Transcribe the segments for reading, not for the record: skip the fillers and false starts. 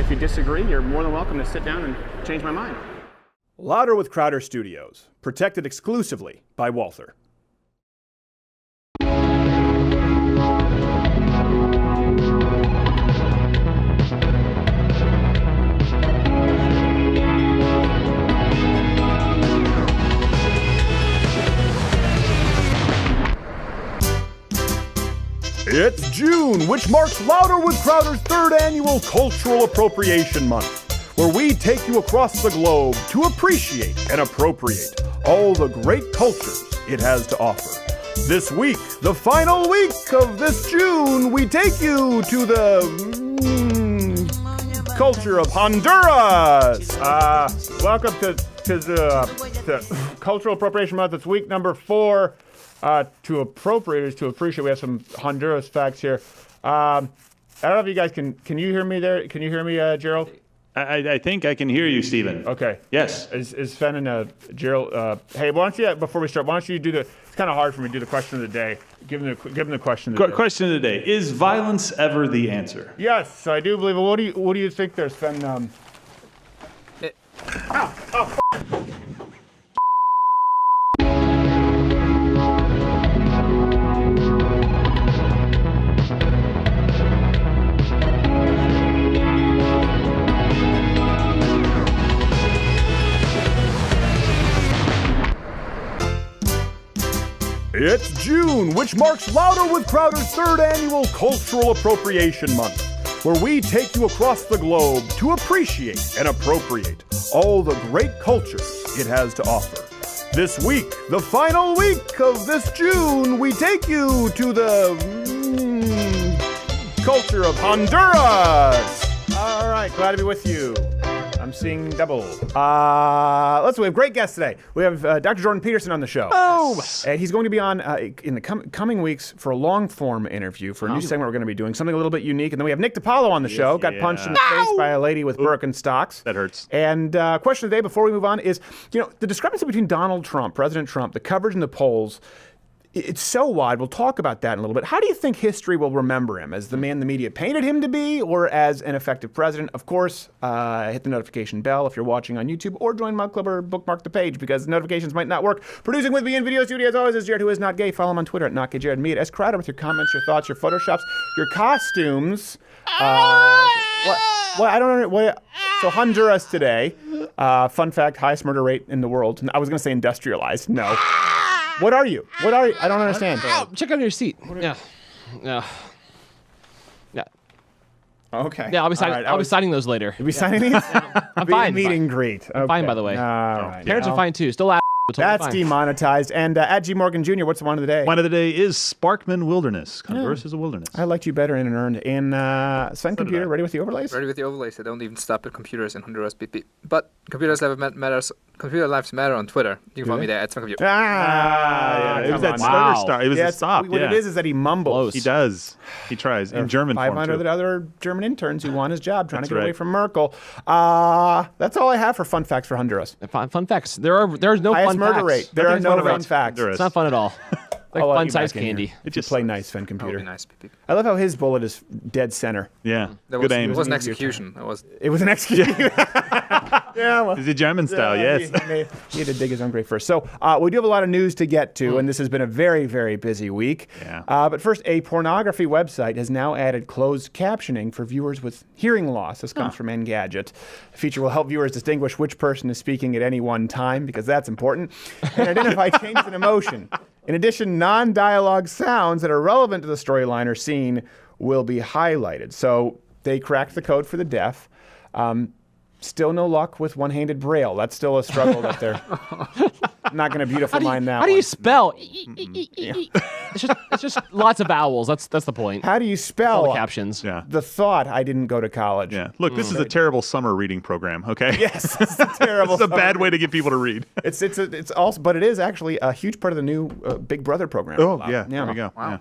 If you disagree, you're more than welcome to sit down and change my mind. Louder with Crowder Studios, protected exclusively by Walther. It's June, which marks Louder with Crowder's third annual Cultural Appropriation Month, where we take you across the globe to appreciate and appropriate all the great cultures it has to offer. This week, the final week of this June, we take you to the culture of Honduras. Welcome to the Cultural Appropriation Month. It's week number 4. To appropriate is to appreciate. We have some Honduras facts here. I don't know if you guys can you hear me there? Can you hear me, Gerald? I think I can hear you, Stephen. Okay. Yes. Is Sven and Gerald? Hey, why don't you, before we start, why don't you do the? It's kind of hard for me to do the question of the day. Give them the question of the day. Question of the day: is violence ever the answer? Yes, I do believe it. What do you think there, Sven? It's June, which marks Louder with Crowder's third annual Cultural Appropriation Month, where we take you across the globe to appreciate and appropriate all the great cultures it has to offer. This week, the final week of this June, we take you to the culture of Honduras. All right, glad to be with you. I'm seeing double. We have great guests today. We have Dr. Jordan Peterson on the show. Oh! And he's going to be on in the coming weeks for a long-form interview for a new segment we're going to be doing, something a little bit unique. And then we have Nick DiPaolo on the show, got punched in the face by a lady with Birkenstocks. That hurts. And question of the day before we move on is, the discrepancy between Donald Trump, President Trump, the coverage in the polls, it's so wide. We'll talk about that in a little bit. How do you think history will remember him? As the man the media painted him to be, or as an effective president? Of course, hit the notification bell if you're watching on YouTube, or join Mug Club or bookmark the page because notifications might not work. Producing with me in video studio as always is Jared, who is not gay. Follow him on Twitter at NotGayJared. Me at S. Crowder with your comments, your thoughts, your photoshops, your costumes. I don't know. So Honduras today. Fun fact: highest murder rate in the world. I was going to say industrialized. No. What are you? I don't understand. Check out your seat. Yeah. Okay. Yeah, I'll be signing those later. You'll be signing these? I'm fine. Meet and greet. I'm fine, by the way. All right. Parents are fine too. Still That's demonetized. And at G. Morgan Jr., what's the one of the day? One of the day is Sparkman Wilderness. Honduras is a wilderness. I liked you better and earned. In Sven Computer, ready with the overlays? Ready with the overlays. I don't even stop at computers in Honduras. Beep, beep. But Computer Lives Matter on Twitter. You can follow me there at Sven Computer. It was that stutter start. It was a stop. What it is that he mumbles. He does. He tries in German form, 500 other German interns who won his job trying to get away from Merkel. That's all I have for fun facts for Honduras. Fun facts. There's no highest fun murder facts. rate. There are no fun facts. It's not fun at all. Like fun-sized candy. It just play nice, Sven Computer. Nice. I love how his bullet is dead center. Yeah. Good aim. It was an execution. It was an execution. Yeah, well, it's a German style, yes. He had to dig his own grave first. So we do have a lot of news to get to, and this has been a very, very busy week. Yeah. But first, a pornography website has now added closed captioning for viewers with hearing loss. This comes from Engadget. The feature will help viewers distinguish which person is speaking at any one time, because that's important, and identify changes in emotion. In addition, non-dialogue sounds that are relevant to the storyline or scene will be highlighted. So they cracked the code for the deaf. Still no luck with one-handed braille. That's still a struggle that they're not going to beautiful mind that. How do you spell? It's just lots of vowels. That's the point. How do you spell all the captions? Yeah. The thought I didn't go to college. Yeah. Look, this is a terrible summer reading program. Okay. Yes, it's a terrible. It's a bad way to get people to read. It's also, but it is actually a huge part of the new Big Brother program. Oh yeah. There we go. Wow. Yeah.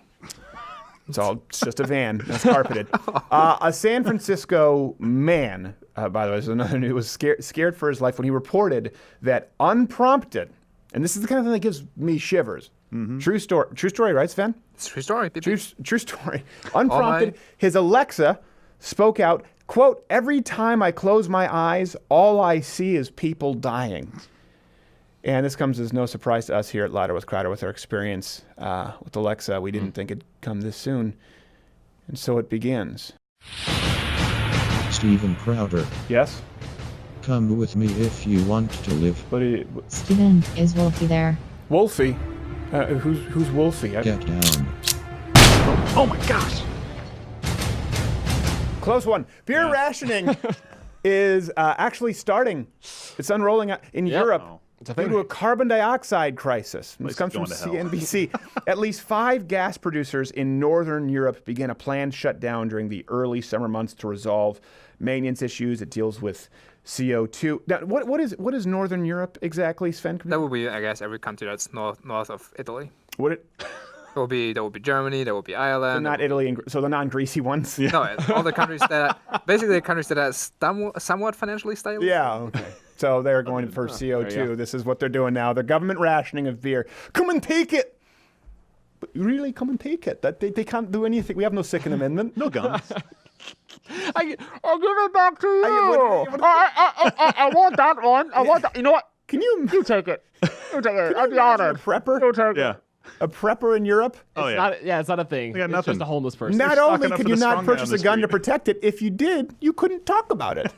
It's just a van. It's carpeted. A San Francisco man, by the way, this is another news, was scared for his life when he reported that unprompted, and this is the kind of thing that gives me shivers. Mm-hmm. True story, right, Sven? It's a true story. True story. Unprompted, his Alexa spoke out, Quote, every time I close my eyes, all I see is people dying. And this comes as no surprise to us here at Louder with Crowder with our experience with Alexa. We didn't think it'd come this soon. And so it begins. Stephen Crowder. Yes? Come with me if you want to live. Stephen, is Wolfie there? Wolfie? Who's Wolfie? Get down. Oh my gosh. Close one. Beer rationing is actually starting. It's unrolling in Europe. Oh. Due to a carbon dioxide crisis. This comes from going to hell. CNBC. At least 5 gas producers in northern Europe began a planned shutdown during the early summer months to resolve maintenance issues. It deals with CO2. Now, what is northern Europe exactly, Sven? That would be, I guess, every country that's north of Italy. Would it? There will be Germany. There will be So Ireland. not Italy, so the non-greasy ones. No, all the countries that basically the countries that are somewhat financially stable. Yeah. Okay. So they're going for CO2. This is what they're doing now. They're government rationing of beer. Come and take it. But really, come and take it. That they can't do anything. We have no second amendment. No guns. I'll give it back to you. I want that one. I want that. You know what? Can you take it. You take it. I'd be honored. A prepper? You take Yeah. A prepper in Europe? Oh It's yeah. not, it's not a thing. got It's nothing. just a homeless person. Not stuck only enough could for you the not strong guy on purchase the a gun to street. protect it, if you did, you couldn't talk about it.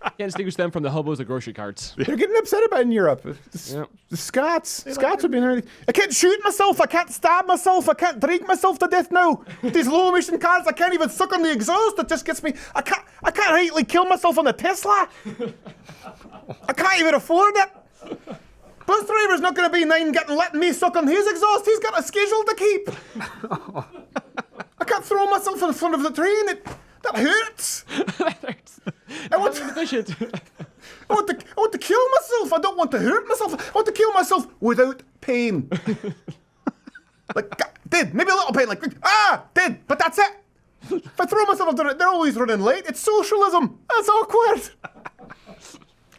Can't distinguish them from the hobos at grocery carts. They're getting upset about it in Europe. The Scots would be there. I can't shoot myself. I can't stab myself. I can't drink myself to death now. These low emission cars, I can't even suck on the exhaust. It just gets me. I can't rightly kill myself on the Tesla. I can't even afford it. Bus driver's not going to be letting me suck on his exhaust. He's got a schedule to keep. I can't throw myself in front of the train. That hurts. I want to kill myself. I don't want to hurt myself. I want to kill myself without pain. Dead. Maybe a little pain. Dead. But that's it. If I throw myself into it, they're always running late. It's socialism. That's awkward.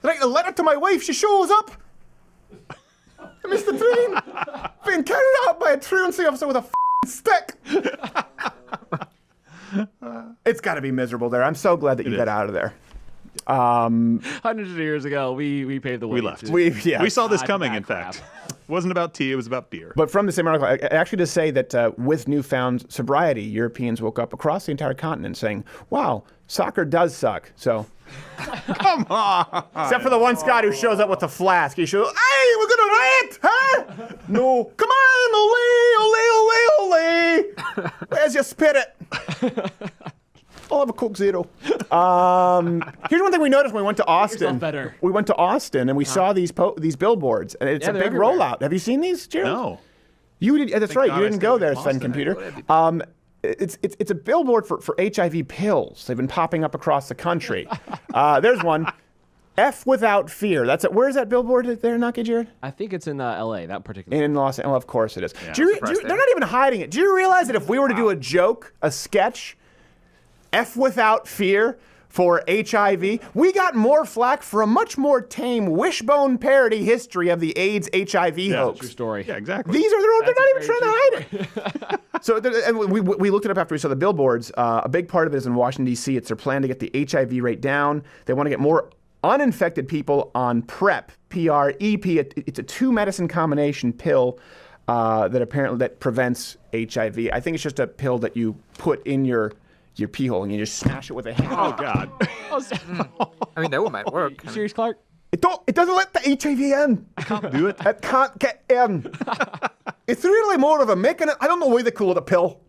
Write a letter to my wife. She shows up. I missed the train. Being carried out by a truancy officer with a stick. It's got to be miserable there. I'm so glad that you got out of there. Hundreds of years ago, we paved the way. We left. We We saw this Ah, coming, that in fact. crap. It wasn't about tea, it was about beer. But from the same article, actually to say that with newfound sobriety, Europeans woke up across the entire continent saying, wow, soccer does suck. So, Come on. except for the one Scot who shows up with the flask. He shows, hey, we're going to riot, huh? No. Come on, ole, ole, ole, ole. Where's your spirit? I'll have a Coke Zero. Here's one thing we noticed when we went to Austin. better. We went to Austin and we saw these billboards, and it's a they're big everywhere. rollout. Have you seen these, Gerald? No. You did. That's right. God You I didn't stayed go in there, Boston. Sven Computer. It's a billboard for HIV pills. They've been popping up across the country. There's one. F without fear. That's it. Where's that billboard there, Naki Jared? I think it's in L.A. That particular. In Los Angeles. Well, of course it is. Yeah, They're not even hiding it. Do you realize that if we were to do a joke, a sketch, F without fear for HIV, we got more flack for a much more tame wishbone parody history of the AIDS HIV hoax. True story. Yeah, exactly. These are they're not even That's trying to hide it. So and we looked it up after we saw the billboards. A big part of it is in Washington, D.C. It's their plan to get the HIV rate down. They want to get more uninfected people on PrEP, P-R-E-P. It's a 2-medicine combination pill that prevents HIV. I think it's just a pill that you put in your pee hole and you just smash it with a hammer. Oh, God. I mean, that might work. You serious, Clark? It doesn't let the HIV in. Can't do it. It can't get in. It's really more of a making it. I don't know why they call it a pill.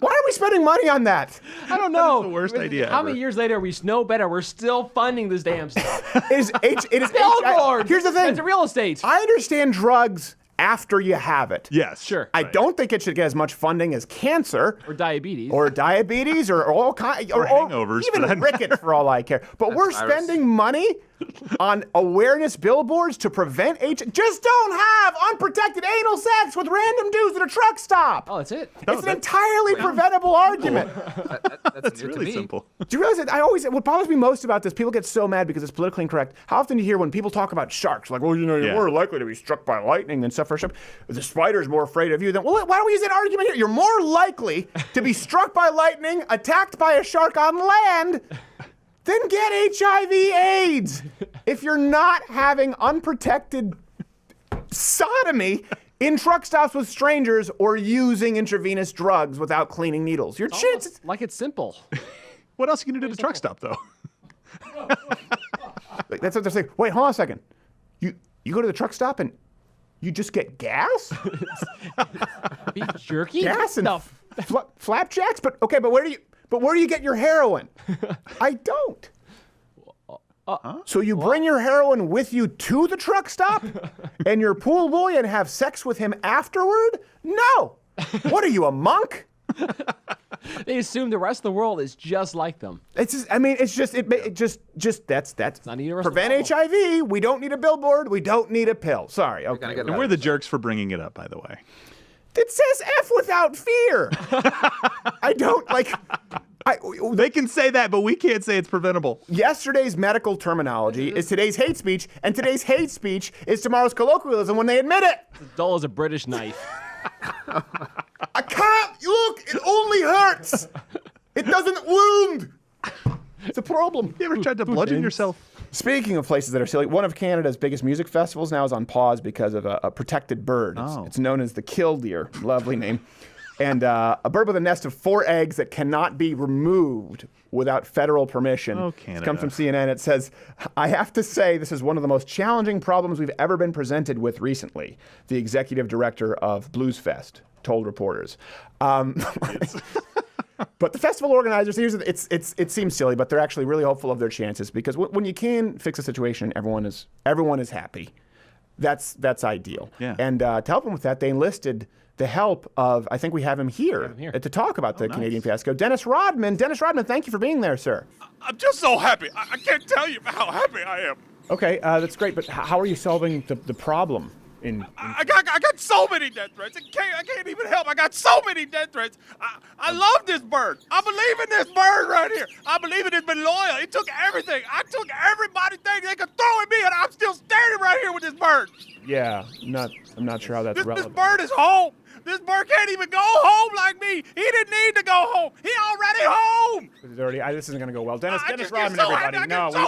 Why are we spending money on that? I don't know. the worst idea How ever. many years later we know better? We're still funding this damn stuff. It is Billboards! Here's the thing. It's real estate. I understand drugs after you have it. Yes. Sure. I don't think it should get as much funding as cancer Or diabetes. or all kinds or hangovers, even for that rickets for all I care. But we're virus. spending money on awareness billboards to prevent Just don't have unprotected anal sex with random dudes at a truck stop. Oh, that's it. It's an entirely preventable argument. That's new really to me. simple. Do you realize that what bothers me most about this, people get so mad because it's politically incorrect. How often do you hear when people talk about sharks, like, well, you're more likely to be struck by lightning than suffer a shark. The spider's more afraid of you than, well, why don't we use that argument here? You're more likely to be struck by lightning, attacked by a shark on land, than get HIV/AIDS if you're not having unprotected sodomy in truck stops with strangers or using intravenous drugs without cleaning needles. Your chances. Like it's simple. What else are you going to do at the truck stop, though? That's what they're saying. Wait, hold on a second. You go to the truck stop and you just get gas? Beef jerky? Gas and flapjacks? But where do you get your heroin? I don't. So you bring your heroin with you to the truck stop and your pool boy and have sex with him afterward? No. What are you, a monk? They assume the rest of the world is just like them. That's not a universal prevent problem. HIV. We don't need a billboard. We don't need a pill. Sorry. Okay. And we're the jerks for bringing it up, by the way. It says F without fear. I don't like. They can say that, but we can't say it's preventable. Yesterday's medical terminology is today's hate speech, and today's hate speech is tomorrow's colloquialism when they admit it. As dull as a British knife. I can't. Look, it only hurts. It doesn't wound. It's a problem. You ever tried to bludgeon yourself? Speaking of places that are silly, one of Canada's biggest music festivals now is on pause because of a protected bird. It's known as the killdeer. Lovely name. And a bird with a nest of 4 eggs that cannot be removed without federal permission. Oh, It Canada. comes from CNN. It says, I have to say this is one of the most challenging problems we've ever been presented with recently, the executive director of Blues Fest told reporters. But the festival organizers, it seems silly, but they're actually really hopeful of their chances because when you can fix a situation, everyone is happy. That's ideal. Yeah. And to help them with that, they enlisted the help of, I think we have him here, to talk about the Canadian fiasco. Dennis Rodman. Dennis Rodman, thank you for being there, sir. I'm just so happy. I can't tell you how happy I am. Okay, that's great, but how are you solving the problem? I got so many death threats. I can't even help. I got so many death threats. I love this bird. I believe in this bird right here. I believe it has been loyal. It took everything. I took everybody's thing they could throw at me, and I'm still standing right here with this bird. Yeah, I'm not sure how that's relevant. This bird is home. This bird can't even go home like me. He didn't need to go home. He already home. This isn't going to go well. Dennis just Rodman, get so everybody. happy. No, I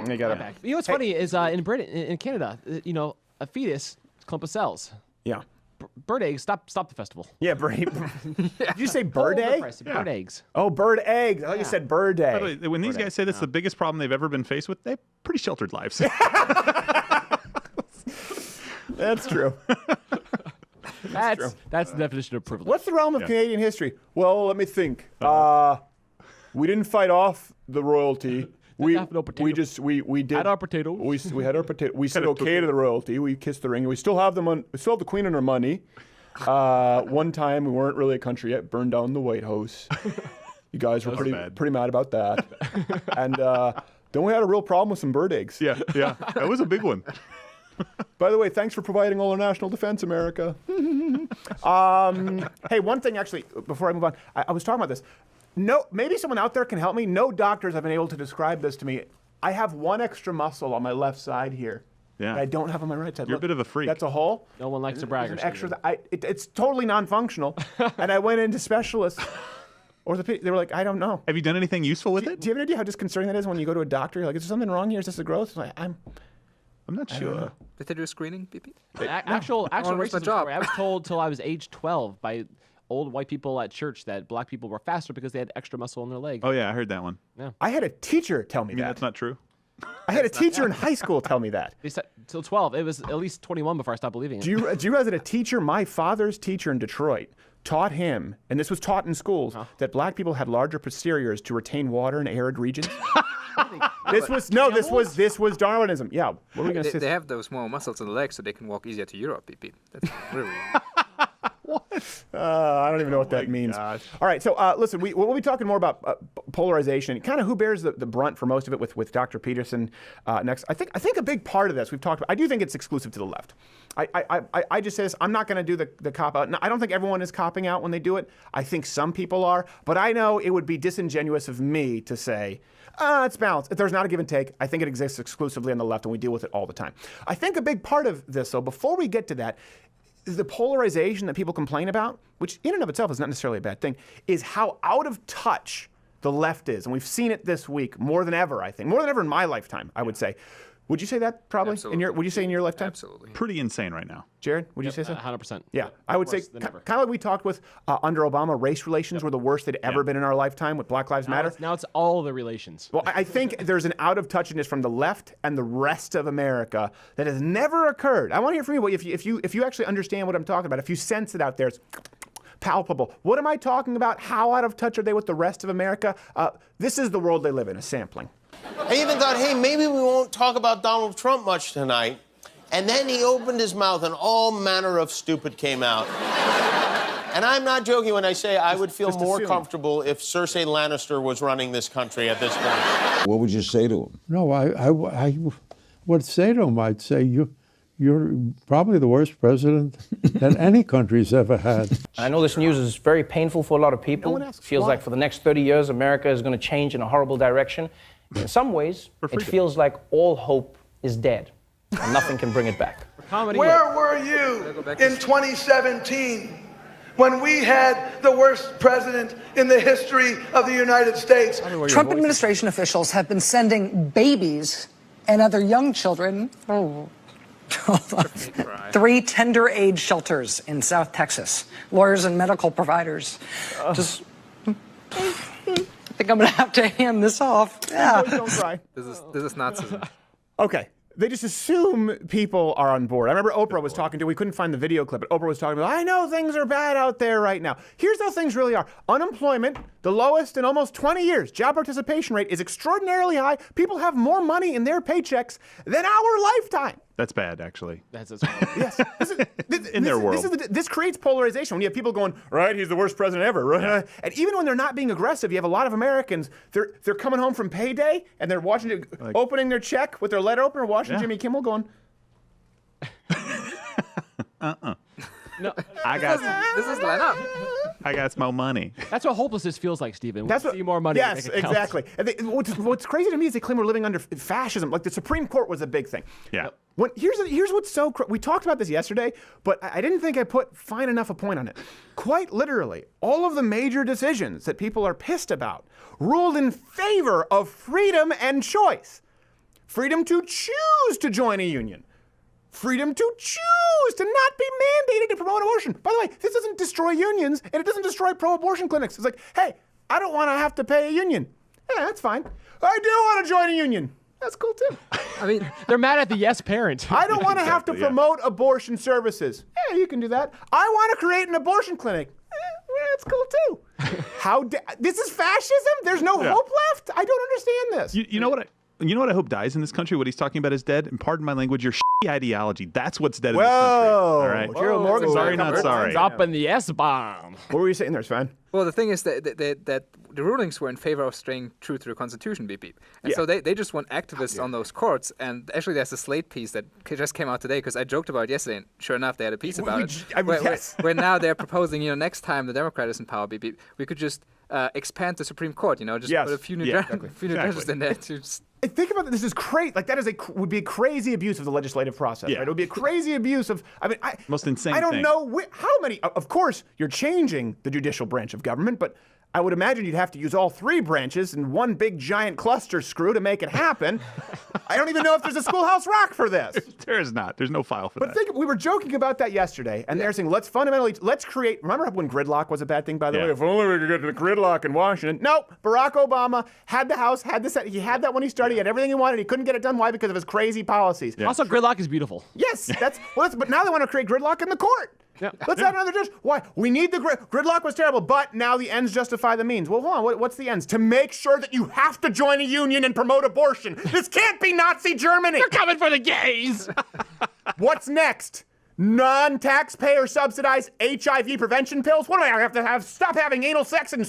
we got it back. You know what's funny is in Britain, in Canada, a fetus, clump of cells. Yeah. Bird eggs, stop the festival. Yeah, Did you say bird egg? Bird eggs. Oh, bird eggs. Oh, you said bird egg. By the way, when these guys say this is the biggest problem they've ever been faced with, they have pretty sheltered lives. That's true. That's the definition of privilege. What's the realm of Canadian history? Well, let me think. We didn't fight off the royalty. We did. Had our potato. We had our potato. We said okay to the royalty. We kissed the ring. We still have we still have the Queen and her money. One time we weren't really a country yet. Burned down the White House. You guys were pretty mad about that. And then we had a real problem with some bird eggs. Yeah, that was a big one. By the way, thanks for providing all our national defense, America. Hey, one thing actually, before I move on, I was talking about this. No, maybe someone out there can help me. No doctors have been able to describe this to me. I have one extra muscle on my left side here. Yeah. That I don't have on my right side. You're a bit of a freak. That's a hole. No one likes to brag. There's an extra. It's totally non-functional. And I went into specialists. Orthopedic. They were like, I don't know. Have you done anything useful with it? Do you have an idea how disconcerting that is when you go to a doctor? You're like, is there something wrong here? Is this a growth? Like, I'm not sure. Did they do a screening, BP? Actual racism job. story. I was told till I was age 12 by old white people at church that black people were faster because they had extra muscle in their leg. Oh, yeah, I heard that one. Yeah. I had a teacher tell me You mean that. that's not true? I had a teacher in high school tell me that. They said till 12. It was at least 21 before I stopped believing it. Do you realize that a teacher, my father's teacher in Detroit, taught him, and this was taught in schools, that black people had larger posteriors to retain water in arid regions? This was Darwinism. Yeah. What were we going to say? They have those small muscles in the legs so they can walk easier to Europe, BP. That's really. I don't even know what that means. gosh. All right, so listen, we'll be talking more about polarization, kind of who bears the brunt for most of it with Dr. Peterson next. I think a big part of this we've talked about. I do think it's exclusive to the left. I just say this. I'm not going to do the cop out. No, I don't think everyone is copping out when they do it. I think some people are, but I know it would be disingenuous of me to say, it's balanced. If there's not a give and take, I think it exists exclusively on the left, and we deal with it all the time. I think a big part of this, though, before we get to that, the polarization that people complain about, which in and of itself is not necessarily a bad thing, is how out of touch the left is. And we've seen it this week more than ever, I think. More than ever in my lifetime, I would say. Would you say that probably? Absolutely. Would you say in your lifetime? Absolutely. Pretty insane right now. Jared, would you say so? 100%. Yeah, I would say kind of like we talked with under Obama, race relations were the worst they'd ever been in our lifetime with Black Lives Matter. Now it's all the relations. Well, I think there's an out-of-touchness from the left and the rest of America that has never occurred. I want to hear from you. If you actually understand what I'm talking about, if you sense it out there, it's palpable. What am I talking about? How out of touch are they with the rest of America? This is the world they live in, a sampling. I even thought, hey, maybe we won't talk about Donald Trump much tonight. And then he opened his mouth and all manner of stupid came out. And I'm not joking when I say I would feel more comfortable if Cersei Lannister was running this country at this point. What would you say to him? No, I would say to him, I'd say, you're probably the worst president that any country's ever had. I know this news is very painful for a lot of people. No one asks Feels why. like for the next 30 years, America is going to change in a horrible direction. In some ways, it feels like all hope is dead and nothing can bring it back. Where were you in 2017 when we had the worst president in the history of the United States? Trump administration officials have been sending babies and other young children three tender age shelters in South Texas. Lawyers and medical providers just... I think I'm going to have to hand this off. Yeah. Don't cry. This is Nazism. Okay. They just assume people are on board. I remember Oprah was talking to, we couldn't find the video clip, but Oprah was talking about, I know things are bad out there right now. Here's how things really are. Unemployment, the lowest in almost 20 years. Job participation rate is extraordinarily high. People have more money in their paychecks than our lifetime. That's bad, actually. That's Yes. In their world. This creates polarization. When you have people going, right, he's the worst president ever. Right? Yeah. And even when they're not being aggressive, you have a lot of Americans, they're coming home from payday, and they're watching, opening their check with their letter opener, watching Jimmy Kimmel going, No, this is line up. I got my money. That's what hopelessness feels like, Stephen. That's See more money. Yes, to make it count. exactly. And what's crazy to me is they claim we're living under fascism. Like the Supreme Court was a big thing. Yeah. Here's what's so we talked about this yesterday, but I didn't think I put fine enough a point on it. Quite literally, all of the major decisions that people are pissed about ruled in favor of freedom and choice. Freedom to choose to join a union. Freedom to choose to not be mandated to promote abortion. By the way, this doesn't destroy unions, and it doesn't destroy pro-abortion clinics. It's like, hey, I don't want to have to pay a union. Yeah, that's fine. I do want to join a union. That's cool, too. I mean, they're mad at the yes parent. I don't want to have to promote abortion services. Yeah, you can do that. I want to create an abortion clinic. That's cool, too. This is fascism? There's no hope left? I don't understand this. You know what I hope dies in this country? What he's talking about is dead. And pardon my language, your shitty ideology. That's what's dead in this country. All right. Gerald Morgan, sorry, not sorry. Dropping the S-bomb. What were you saying there, Sven? Well, the thing is that the rulings were in favor of staying true to the Constitution, beep beep. And so they just want activists on those courts. And actually, there's a Slate piece that just came out today because I joked about it yesterday. And sure enough, they had a piece about it. Where now they're proposing, next time the Democrat is in power, beep beep, we could just expand the Supreme Court. Just put a few new judges in there to. Think about this is crazy. Like that would be a crazy abuse of the legislative process. Right? It would be a crazy abuse of. Most insane. I don't know how many. Of course, you're changing the judicial branch of government, but I would imagine you'd have to use all three branches in one big giant cluster screw to make it happen. I don't even know if there's a Schoolhouse Rock for this. There is not. There's no file for that. But we were joking about that yesterday, and they're saying let's create. Remember when gridlock was a bad thing? By the way, if only we could get to the gridlock in Washington. No, Barack Obama had the House, had the Senate. He had that when he started. He had everything he wanted. He couldn't get it done. Why? Because of his crazy policies. Yeah. Also, gridlock is beautiful. Yes, but now they want to create gridlock in the court. Yeah. Let's add another judge. Why? We need the gridlock was terrible, but now the ends justify the means. Well, hold on. What's the ends? To make sure that you have to join a union and promote abortion. This can't be Nazi Germany. They're coming for the gays. What's next? non-taxpayer subsidized HIV prevention pills. What do I have to stop having anal sex in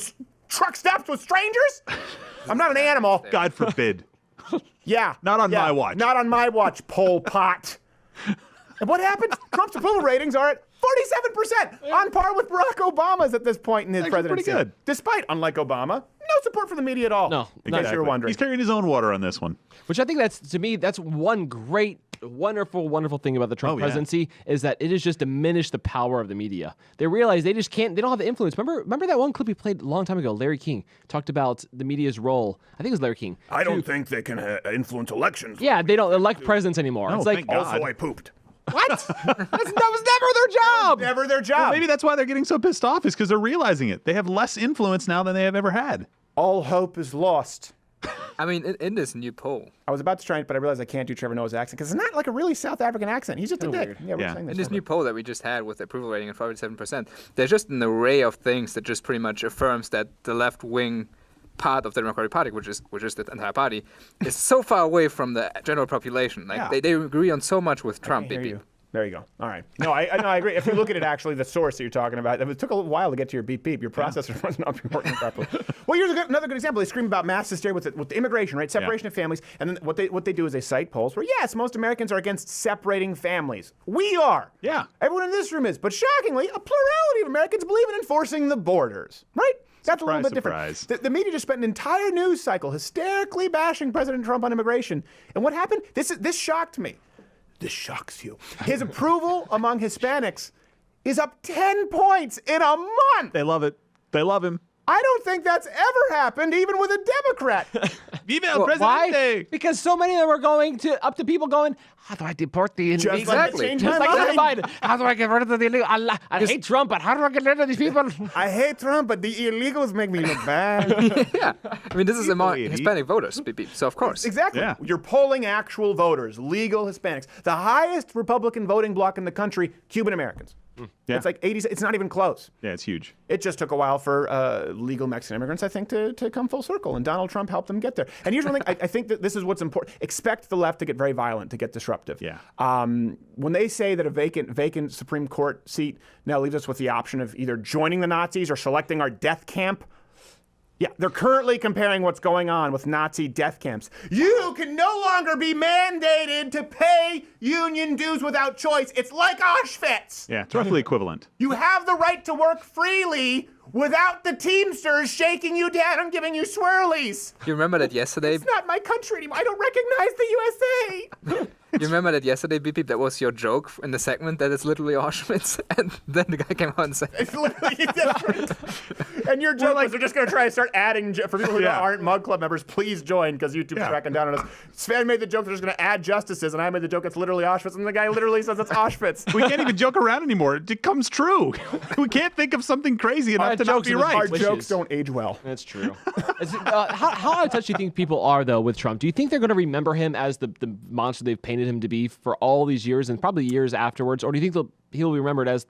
truck stops with strangers? I'm not an animal. God forbid. Yeah. Not on my watch. Not on my watch, Pol Pot. And what happened? Trump's approval ratings are at 47%, on par with Barack Obama's at this point in his presidency. Pretty good. Despite, unlike Obama, no support for the media at all. No, in case you were wondering. He's carrying his own water on this one. Which I think to me, that's one great, wonderful thing about the Trump presidency is that it has just diminished the power of the media. They realize they just can't, they don't have the influence. Remember that one clip we played a long time ago? Larry King talked about the media's role. I think it was Larry King. I don't think they can influence elections. Yeah, they don't elect presidents anymore. No, it's like, also I pooped. What? that was never their job. Never their job. Well, maybe that's why they're getting so pissed off, is because they're realizing it. They have less influence now than they have ever had. All hope is lost. I mean, in this new poll. I was about to try it, but I realized I can't do Trevor Noah's accent because it's not like a really South African accent. He's just a dick. Yeah, we're saying In this new poll that we just had with the approval rating at 47%, there's just an array of things that just pretty much affirms that the left-wing part of the Democratic Party, which is the entire party, is so far away from the general population. Like they agree on so much with Trump. There you go. All right. No, I agree. If you look at it, actually, the source that you're talking about, it took a while to get to your beep beep. Your processor wasn't up working properly. Well, here's another good example. They scream about mass hysteria with the immigration, right? Separation of families. And then what they do is they cite polls where, yes, most Americans are against separating families. We are. Yeah. Everyone in this room is. But shockingly, a plurality of Americans believe in enforcing the borders, right? That's a little bit different. The media just spent an entire news cycle hysterically bashing President Trump on immigration. And what happened? This shocked me. This shocks you. His approval among Hispanics is up 10 points in a month. They love it. They love him. I don't think that's ever happened, even with a Democrat. Viva el Presidente! Why? Because so many of them were going up to people going, how do I deport the illegals? Exactly. Just like Biden. How do I get rid of the illegal? I hate Trump, but how do I get rid of these people? I hate Trump, but the illegals make me look bad. Yeah. I mean, this is among Hispanic voters, so of course. Exactly. Yeah. You're polling actual voters, legal Hispanics. The highest Republican voting bloc in the country, Cuban Americans. Yeah. It's like 80. It's not even close. Yeah, it's huge. It just took a while for legal Mexican immigrants, I think, to come full circle. And Donald Trump helped them get there. And here's one thing. I think that this is what's important. Expect the left to get very violent, to get disruptive. Yeah. When they say that a vacant Supreme Court seat now leaves us with the option of either joining the Nazis or selecting our death camp, yeah, they're currently comparing what's going on with Nazi death camps. You can no longer be mandated to pay union dues without choice. It's like Auschwitz. Yeah, it's roughly equivalent. You have the right to work freely without the Teamsters shaking you down and giving you swirlies. You remember that yesterday? It's not my country anymore. I don't recognize the USA. You remember that yesterday, Beep Beep? That was your joke in the segment that it's literally Auschwitz, and then the guy came out and said, "It's literally different." And your joke was, they're just going to try to start adding for people who aren't Mug Club members. Please join because YouTube's cracking down on us. Sven made the joke they're just going to add justices, and I made the joke it's literally Auschwitz, and the guy literally says it's Auschwitz. We can't even joke around anymore. It comes true. We can't think of something crazy enough to not be right. Our jokes don't age well. That's true. How out of touch do you think people are, though, with Trump? Do you think they're going to remember him as the monster they've painted him to be for all these years and probably years afterwards? Or do you think he'll be remembered as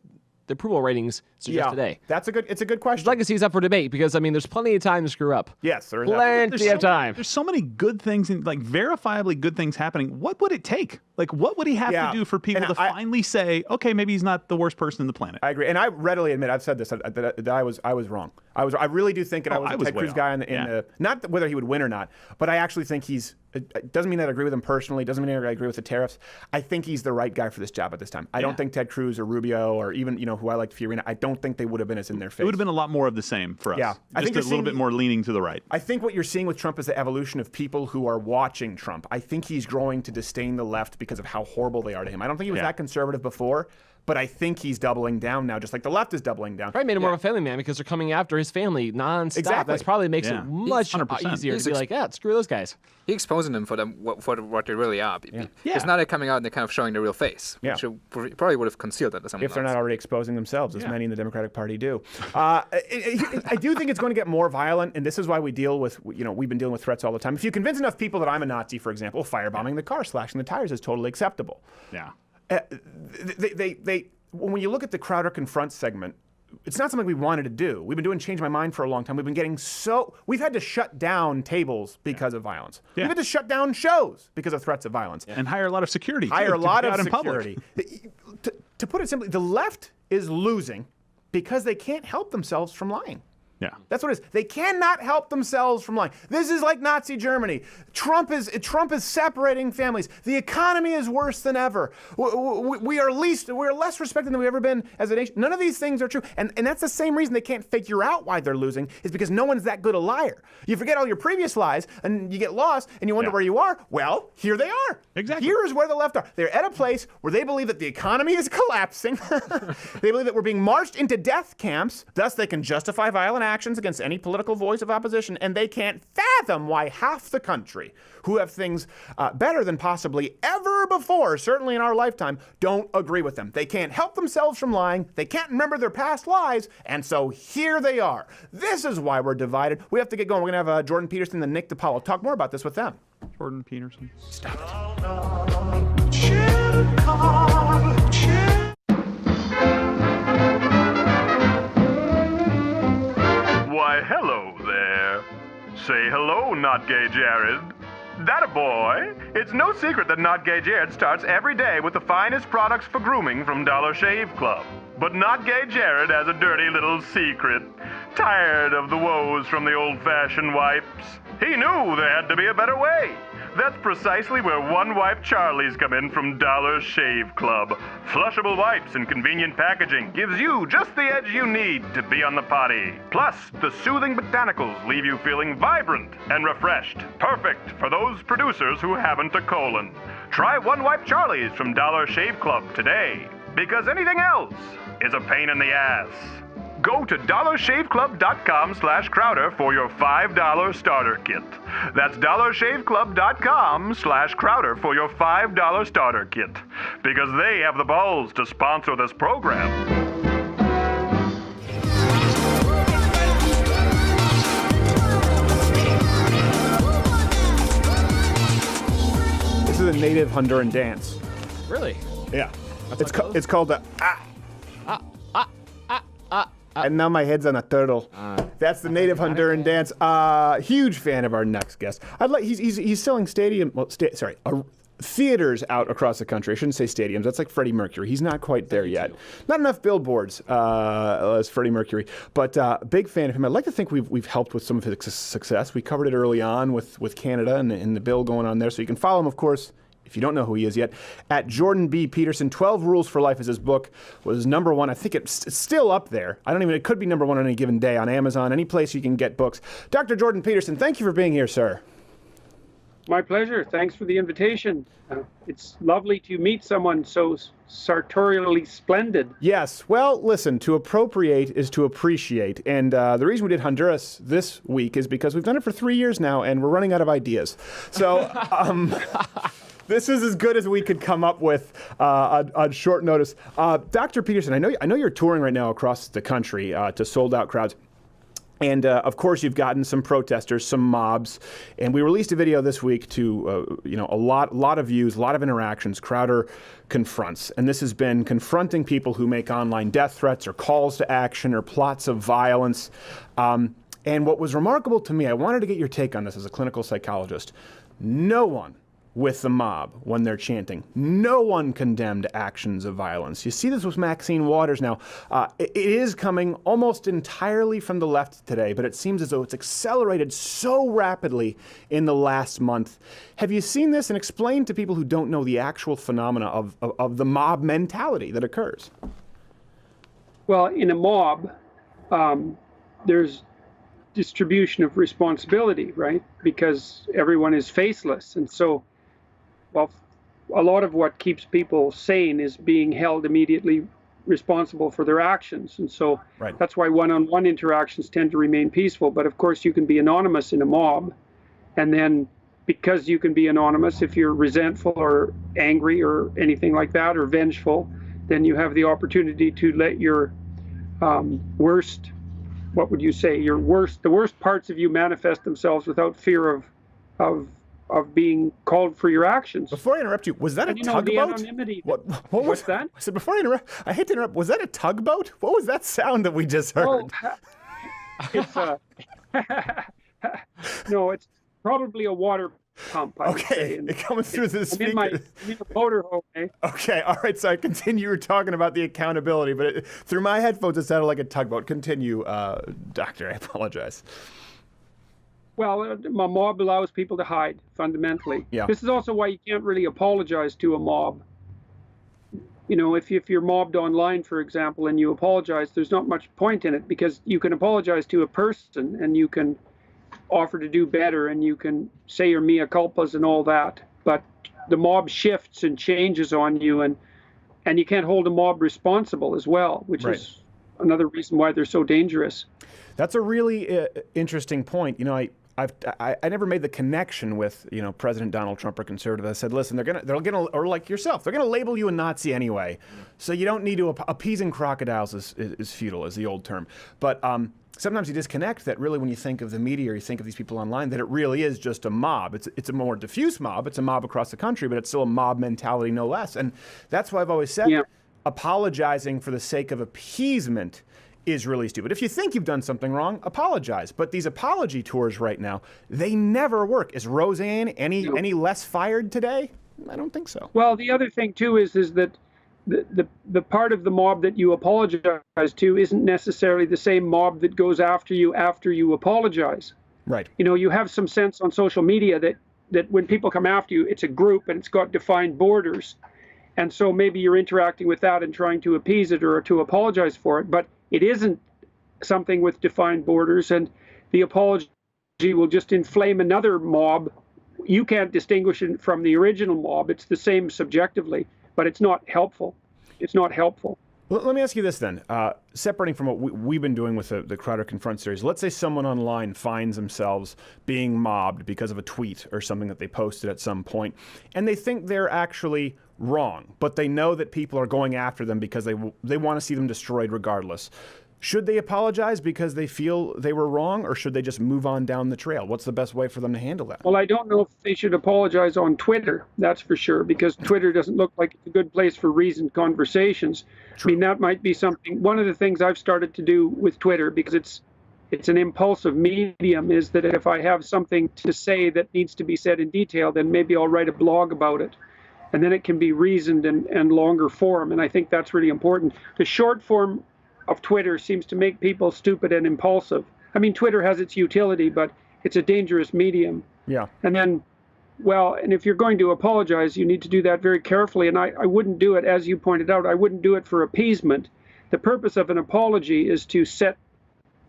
the approval ratings suggest today? It's a good question. His legacy is up for debate because, I mean, there's plenty of time to screw up. Yes, there is. Plenty of time. There's so many good things, like verifiably good things happening. What would it take? Like, what would he have to do for people to finally say, okay, maybe he's not the worst person on the planet? I agree. And I readily admit, I've said this, that I was wrong. I really do think, and I was a Ted Cruz guy in the not whether he would win or not, but I actually think it doesn't mean that I agree with him personally. It doesn't mean that I agree with the tariffs. I think he's the right guy for this job at this time. I don't think Ted Cruz or Rubio or even, who I like, Fiorina, I don't think they would have been as in their face. It would have been a lot more of the same for us. Yeah. I think a little bit more leaning to the right. I think what you're seeing with Trump is the evolution of people who are watching Trump. I think he's growing to disdain the left because of how horrible they are to him. I don't think he was that conservative before. But I think he's doubling down now, just like the left is doubling down. Probably made him more of a family man because they're coming after his family nonstop. Exactly. That probably makes it much easier to be like, screw those guys. He's exposing them for what they really are. It's not coming out and they're kind of showing their real face, which probably would have concealed that to someone if they're not already exposing themselves, as many in the Democratic Party do. I do think it's going to get more violent, and this is why we deal with, we've been dealing with threats all the time. If you convince enough people that I'm a Nazi, for example, firebombing the car, slashing the tires is totally acceptable. Yeah. When you look at the Crowder Confront segment, it's not something we wanted to do. We've been doing Change My Mind for a long time. We've had to shut down tables because of violence. We've had to shut down shows because of threats of violence. And hire a lot of security. Hire a lot of security. to put it simply, the left is losing because they can't help themselves from lying. Yeah. That's what it is. They cannot help themselves from lying. This is like Nazi Germany. Trump is separating families. The economy is worse than ever. We're less respected than we've ever been as a nation. None of these things are true. And that's the same reason they can't figure out why they're losing, is because no one's that good a liar. You forget all your previous lies and you get lost and you wonder where you are. Well, here they are. Exactly. Here is where the left are. They're at a place where they believe that the economy is collapsing. They believe that we're being marched into death camps. Thus, they can justify violent actions against any political voice of opposition, and they can't fathom why half the country, who have things better than possibly ever before, certainly in our lifetime, don't agree with them. They can't help themselves from lying. They can't remember their past lies, and so here they are. This is why we're divided. We have to get going. We're going to have Jordan Peterson and Nick DiPaolo talk more about this with them. Jordan Peterson. Stop it. Why, hello there. Say hello, Not Gay Jared. That a boy? It's no secret that Not Gay Jared starts every day with the finest products for grooming from Dollar Shave Club. But Not Gay Jared has a dirty little secret. Tired of the woes from the old-fashioned wipes, he knew there had to be a better way. That's precisely where one-wipe Charlies come in from Dollar Shave Club. Flushable wipes in convenient packaging gives you just the edge you need to be on the potty. Plus, the soothing botanicals leave you feeling vibrant and refreshed. Perfect for those producers who haven't a colon. Try one-wipe Charlies from Dollar Shave Club today, because anything else is a pain in the ass. Go to dollarshaveclub.com/Crowder for your $5 starter kit. That's dollarshaveclub.com/Crowder for your $5 starter kit. Because they have the balls to sponsor this program. This is a native Honduran dance. Really? Yeah. It's called the and now my head's on a turtle. That's the native Honduran dance. Huge fan of our next guest. He's selling theaters out across the country. I shouldn't say stadiums. That's like Freddie Mercury. He's not quite there yet. Not enough billboards as Freddie Mercury, but big fan of him. I'd like to think we've helped with some of his success. We covered it early on with Canada and the bill going on there. So you can follow him, of course, if you don't know who he is yet, at Jordan B. Peterson. 12 Rules for Life is his book. Was number one. I think it's still up there. It could be number one on any given day on Amazon, any place you can get books. Dr. Jordan Peterson, thank you for being here, sir. My pleasure. Thanks for the invitation. It's lovely to meet someone so sartorially splendid. Yes. Well, listen, to appropriate is to appreciate. And the reason we did Honduras this week is because we've done it for 3 years now, and we're running out of ideas. So, this is as good as we could come up with on short notice. Dr. Peterson, I know you're touring right now across the country to sold-out crowds. And, of course, you've gotten some protesters, some mobs. And we released a video this week to, a lot of views, a lot of interactions. Crowder confronts. And this has been confronting people who make online death threats or calls to action or plots of violence. And what was remarkable to me, I wanted to get your take on this as a clinical psychologist. No one with the mob when they're chanting. No one condemned actions of violence. You see this with Maxine Waters now. It is coming almost entirely from the left today, but it seems as though it's accelerated so rapidly in the last month. Have you seen this, and explain to people who don't know the actual phenomena of the mob mentality that occurs? Well, in a mob, there's distribution of responsibility, right? Because everyone is faceless. And so, well, a lot of what keeps people sane is being held immediately responsible for their actions. And so that's why one-on-one interactions tend to remain peaceful. But of course, you can be anonymous in a mob. And then because you can be anonymous, if you're resentful or angry or anything like that, or vengeful, then you have the opportunity to let your worst, what would you say, the worst parts of you manifest themselves without fear of being called for your actions. Before I interrupt you, was that a tugboat? What was that? I said, before I interrupt, I hate to interrupt, was that a tugboat? What was that sound that we just heard? It's no, it's probably a water pump. I would say. Okay, it comes through the speaker. I'm in a motorhome. Eh? Okay, all right. So I continue. You were talking about the accountability, but through my headphones, it sounded like a tugboat. Continue, Doctor. I apologize. Well, a mob allows people to hide, fundamentally. Yeah. This is also why you can't really apologize to a mob. You know, if you're mobbed online, for example, and you apologize, there's not much point in it, because you can apologize to a person and you can offer to do better and you can say your mea culpas and all that. But the mob shifts and changes on you, and you can't hold a mob responsible as well, which is another reason why they're so dangerous. That's a really interesting point. You know, I never made the connection with, you know, President Donald Trump or conservative. I said, listen, they're gonna, or like yourself, they're gonna label you a Nazi anyway. So you don't need to appeasing crocodiles is futile, is the old term. But sometimes you disconnect that really when you think of the media or you think of these people online, that it really is just a mob. It's a more diffuse mob. It's a mob across the country, but it's still a mob mentality, no less. And that's why I've always said apologizing for the sake of appeasement is really stupid. If you think you've done something wrong, apologize. But these apology tours right now, they never work. Is Roseanne any less fired today? I don't think so. Well, the other thing too is that the part of the mob that you apologize to isn't necessarily the same mob that goes after you apologize. Right. You know, you have some sense on social media that when people come after you, it's a group and it's got defined borders. And so maybe you're interacting with that and trying to appease it or to apologize for it. But it isn't something with defined borders, and the apology will just inflame another mob. You can't distinguish it from the original mob. It's the same subjectively, but it's not helpful. It's not helpful. Let me ask you this then, separating from what we've been doing with the Crowder Confront series. Let's say someone online finds themselves being mobbed because of a tweet or something that they posted at some point, and they think they're actually wrong, but they know that people are going after them because they want to see them destroyed regardless. Should they apologize because they feel they were wrong, or should they just move on down the trail? What's the best way for them to handle that? Well, I don't know if they should apologize on Twitter, that's for sure, because Twitter doesn't look like it's a good place for reasoned conversations. True. I mean, that might be something. One of the things I've started to do with Twitter, because it's an impulsive medium, is that if I have something to say that needs to be said in detail, then maybe I'll write a blog about it. And then it can be reasoned and longer form. And I think that's really important. The short form of Twitter seems to make people stupid and impulsive. I mean, Twitter has its utility, but it's a dangerous medium. Yeah. And then, well, and if you're going to apologize, you need to do that very carefully. And I wouldn't do it, as you pointed out, I wouldn't do it for appeasement. The purpose of an apology is to set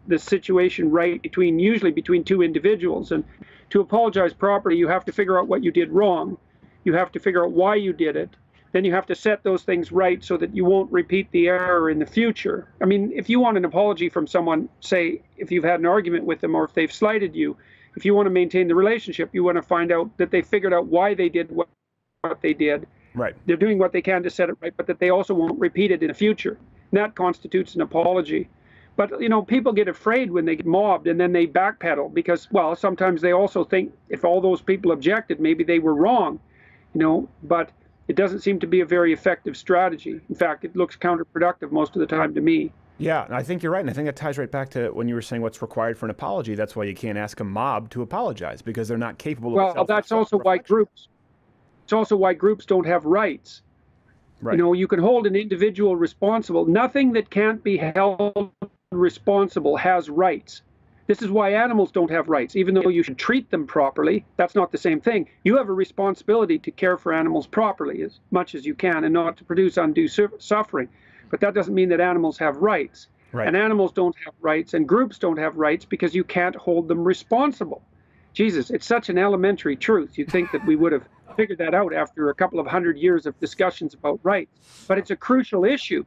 the situation right usually between two individuals. And to apologize properly, you have to figure out what you did wrong. You have to figure out why you did it. Then you have to set those things right so that you won't repeat the error in the future. I mean, if you want an apology from someone, say, if you've had an argument with them or if they've slighted you, if you want to maintain the relationship, you want to find out that they figured out why they did what they did. Right. They're doing what they can to set it right, but that they also won't repeat it in the future. And that constitutes an apology. But, you know, people get afraid when they get mobbed and then they backpedal because, well, sometimes they also think if all those people objected, maybe they were wrong. You know, but it doesn't seem to be a very effective strategy. In fact, it looks counterproductive most of the time to me. Yeah, I think you're right. And I think that ties right back to when you were saying what's required for an apology. That's why you can't ask a mob to apologize, because they're not capable of Well, that's also why groups. It's also why groups don't have rights. Right. You know, you can hold an individual responsible. Nothing that can't be held responsible has rights. This is why animals don't have rights, even though you should treat them properly. That's not the same thing. You have a responsibility to care for animals properly as much as you can and not to produce undue suffering. But that doesn't mean that animals have rights. Right. And animals don't have rights and groups don't have rights because you can't hold them responsible. Jesus, it's such an elementary truth. You'd think that we would have figured that out after a couple of 100 years of discussions about rights. But it's a crucial issue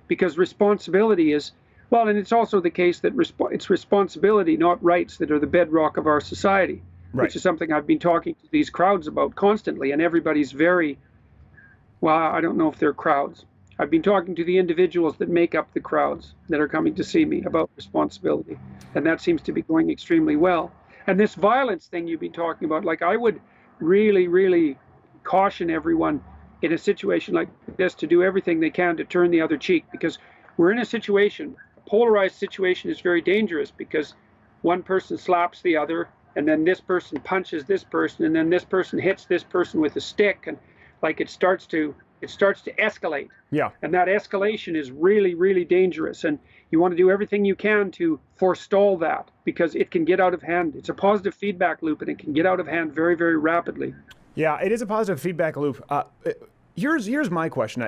because responsibility is, well, and it's also the case that it's responsibility, not rights, that are the bedrock of our society, which is something I've been talking to these crowds about constantly. And everybody's very, well, I don't know if they're crowds. I've been talking to the individuals that make up the crowds that are coming to see me about responsibility. And that seems to be going extremely well. And this violence thing you've been talking about, like I would really, really caution everyone in a situation like this to do everything they can to turn the other cheek, because we're in a situation, a polarized situation is very dangerous because one person slaps the other and then this person punches this person, and then this person hits this person with a stick, and like it starts to escalate. Yeah. And that escalation is really, really dangerous. And you want to do everything you can to forestall that, because it can get out of hand. It's a positive feedback loop, and it can get out of hand very, very rapidly. Yeah, it is a positive feedback loop. Here's my question.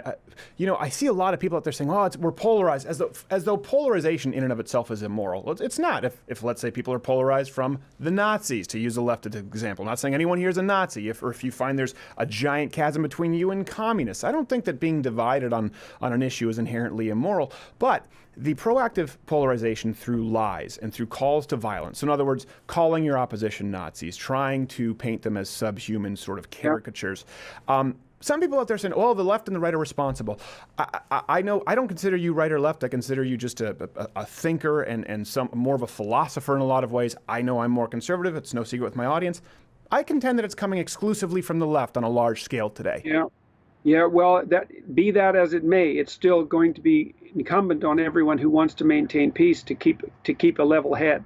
I see a lot of people out there saying, "Oh, we're polarized," as though polarization in and of itself is immoral. Well, it's not. If let's say people are polarized from the Nazis, to use the left as an example, not saying anyone here is a Nazi. If you find there's a giant chasm between you and communists, I don't think that being divided on an issue is inherently immoral. But the proactive polarization through lies and through calls to violence, so in other words, calling your opposition Nazis, trying to paint them as subhuman sort of caricatures. Some people out there saying, "Oh, the left and the right are responsible." I know I don't consider you right or left. I consider you just a thinker and some more of a philosopher in a lot of ways. I know I'm more conservative. It's no secret with my audience. I contend that it's coming exclusively from the left on a large scale today. Yeah. Well, be that as it may, it's still going to be incumbent on everyone who wants to maintain peace to keep a level head.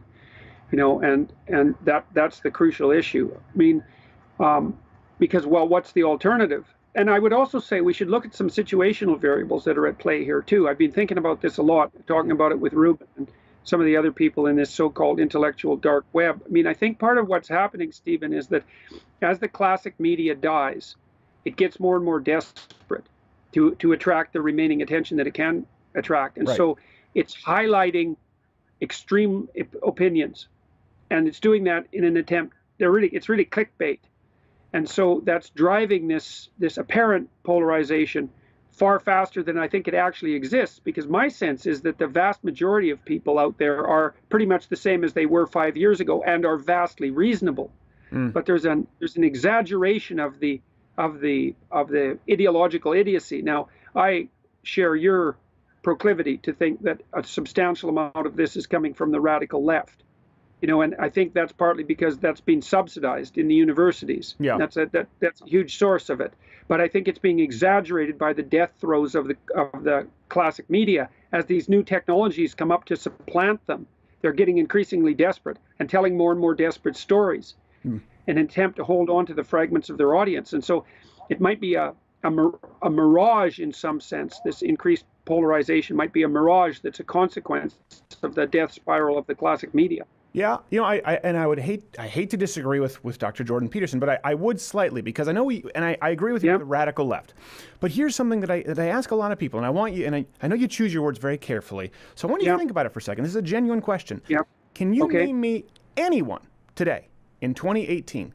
And that's the crucial issue. I mean, because what's the alternative? And I would also say we should look at some situational variables that are at play here too. I've been thinking about this a lot, talking about it with Ruben and some of the other people in this so-called intellectual dark web. I mean, I think part of what's happening, Stephen, is that as the classic media dies, it gets more and more desperate to attract the remaining attention that it can attract. And so it's highlighting extreme opinions, and it's doing that in an attempt. It's really clickbait. And so that's driving this apparent polarization far faster than I think it actually exists, because my sense is that the vast majority of people out there are pretty much the same as they were 5 years ago and are vastly reasonable. But there's an exaggeration of the ideological idiocy. Now, I share your proclivity to think that a substantial amount of this is coming from the radical left. And I think that's partly because that's being subsidized in the universities. Yeah. That's a huge source of it. But I think it's being exaggerated by the death throes of the classic media as these new technologies come up to supplant them. They're getting increasingly desperate and telling more and more desperate stories in an attempt to hold on to the fragments of their audience. And so it might be a mirage in some sense. This increased polarization might be a mirage that's a consequence of the death spiral of the classic media. Yeah, I hate to disagree with Dr. Jordan Peterson, but I would slightly, because I know I agree with you with the radical left. But here's something that I ask a lot of people, and I want you, and I know you choose your words very carefully, so I want you to think about it for a second. This is a genuine question. Can you name me anyone today in 2018,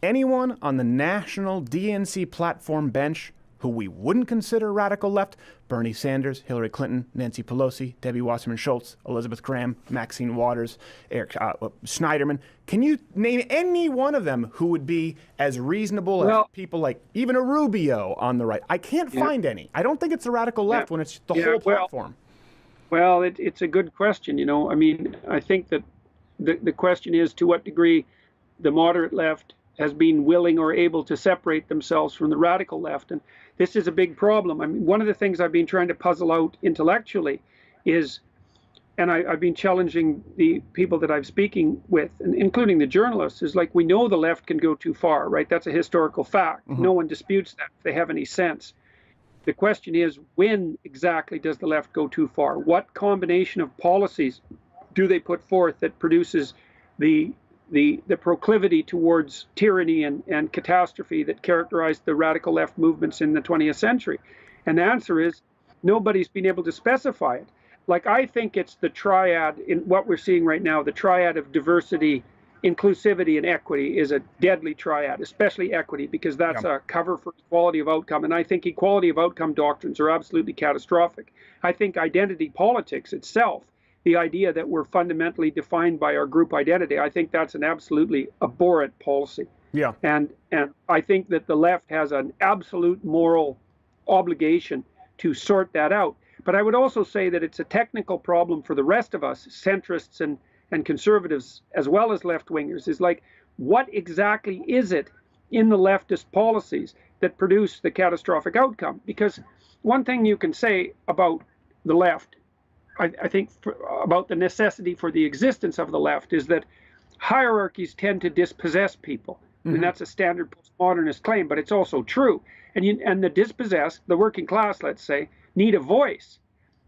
anyone on the national DNC platform bench who we wouldn't consider radical left? Bernie Sanders, Hillary Clinton, Nancy Pelosi, Debbie Wasserman Schultz, Elizabeth Graham, Maxine Waters, Eric Schneiderman. Can you name any one of them who would be as reasonable as people like even a Rubio on the right? I can't find any. I don't think it's the radical left when it's the whole platform. Well, it's a good question. I mean, I think that the question is to what degree the moderate left has been willing or able to separate themselves from the radical left. And this is a big problem. I mean, one of the things I've been trying to puzzle out intellectually is, and I've been challenging the people that I'm speaking with, and including the journalists, is like, we know the left can go too far, right? That's a historical fact. No one disputes that if they have any sense. The question is, when exactly does the left go too far? What combination of policies do they put forth that produces the proclivity towards tyranny and catastrophe that characterized the radical left movements in the 20th century? And the answer is, nobody's been able to specify it. Like, I think it's the triad in what we're seeing right now. The triad of diversity, inclusivity, and equity is a deadly triad, especially equity, because that's a cover for equality of outcome. And I think equality of outcome doctrines are absolutely catastrophic. I think identity politics itself, the idea that we're fundamentally defined by our group identity, I think that's an absolutely abhorrent policy. Yeah. And I think that the left has an absolute moral obligation to sort that out. But I would also say that it's a technical problem for the rest of us, centrists and conservatives, as well as left-wingers, is like, what exactly is it in the leftist policies that produce the catastrophic outcome? Because one thing you can say about the left, I think about the necessity for the existence of the left, is that hierarchies tend to dispossess people. I mean, that's a standard postmodernist claim, but it's also true. And the dispossessed, the working class, let's say, need a voice.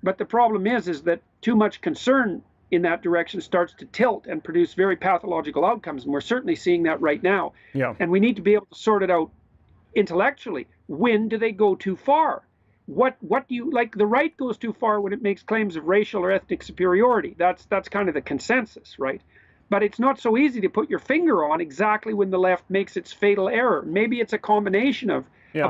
But the problem is that too much concern in that direction starts to tilt and produce very pathological outcomes. And we're certainly seeing that right now. Yeah. And we need to be able to sort it out intellectually. When do they go too far? What do you like? The right goes too far when it makes claims of racial or ethnic superiority. That's kind of the consensus, right? But it's not so easy to put your finger on exactly when the left makes its fatal error. Maybe it's a combination of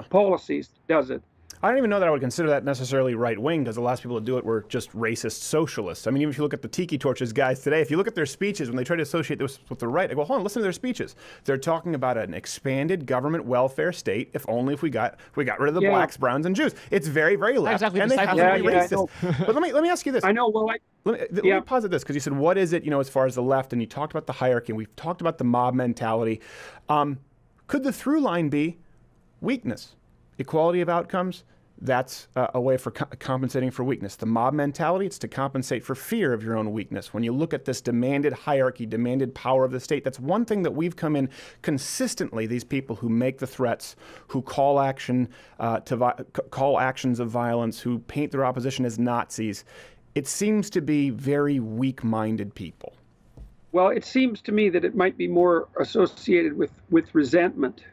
policies that does it. I don't even know that I would consider that necessarily right-wing, because the last people to do it were just racist socialists. I mean, even if you look at the Tiki Torches guys today, if you look at their speeches, when they try to associate this with the right, I go, hold on, listen to their speeches. They're talking about an expanded government welfare state, if we got rid of the blacks, browns, and Jews. It's very, very left, exactly and they have to be racist. But let me ask you this. I know, well, let me posit this, because you said, what is it, as far as the left, and you talked about the hierarchy, and we've talked about the mob mentality. Could the through line be weakness, equality of outcomes? That's a way for compensating for weakness. The mob mentality, it's to compensate for fear of your own weakness. When you look at this demanded hierarchy, demanded power of the state, that's one thing that we've come in consistently, these people who make the threats, who call actions of violence, who paint their opposition as Nazis. It seems to be very weak-minded people. Well, it seems to me that it might be more associated with resentment.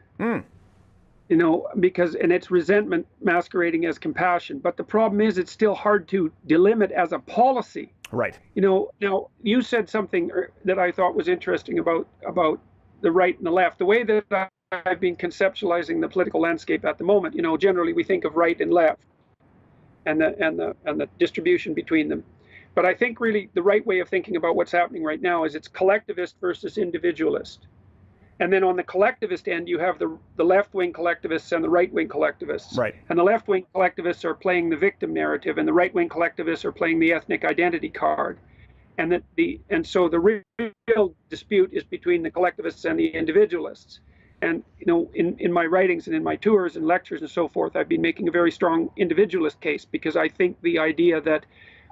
Because it's resentment masquerading as compassion. But the problem is it's still hard to delimit as a policy. Right. Now you said something that I thought was interesting about the right and the left. The way that I've been conceptualizing the political landscape at the moment, generally we think of right and left and the distribution between them. But I think really the right way of thinking about what's happening right now is it's collectivist versus individualist. And then on the collectivist end, you have the left-wing collectivists and the right-wing collectivists. Right. And the left-wing collectivists are playing the victim narrative, and the right-wing collectivists are playing the ethnic identity card. And so the real dispute is between the collectivists and the individualists. And in my writings and in my tours and lectures and so forth, I've been making a very strong individualist case, because I think the idea that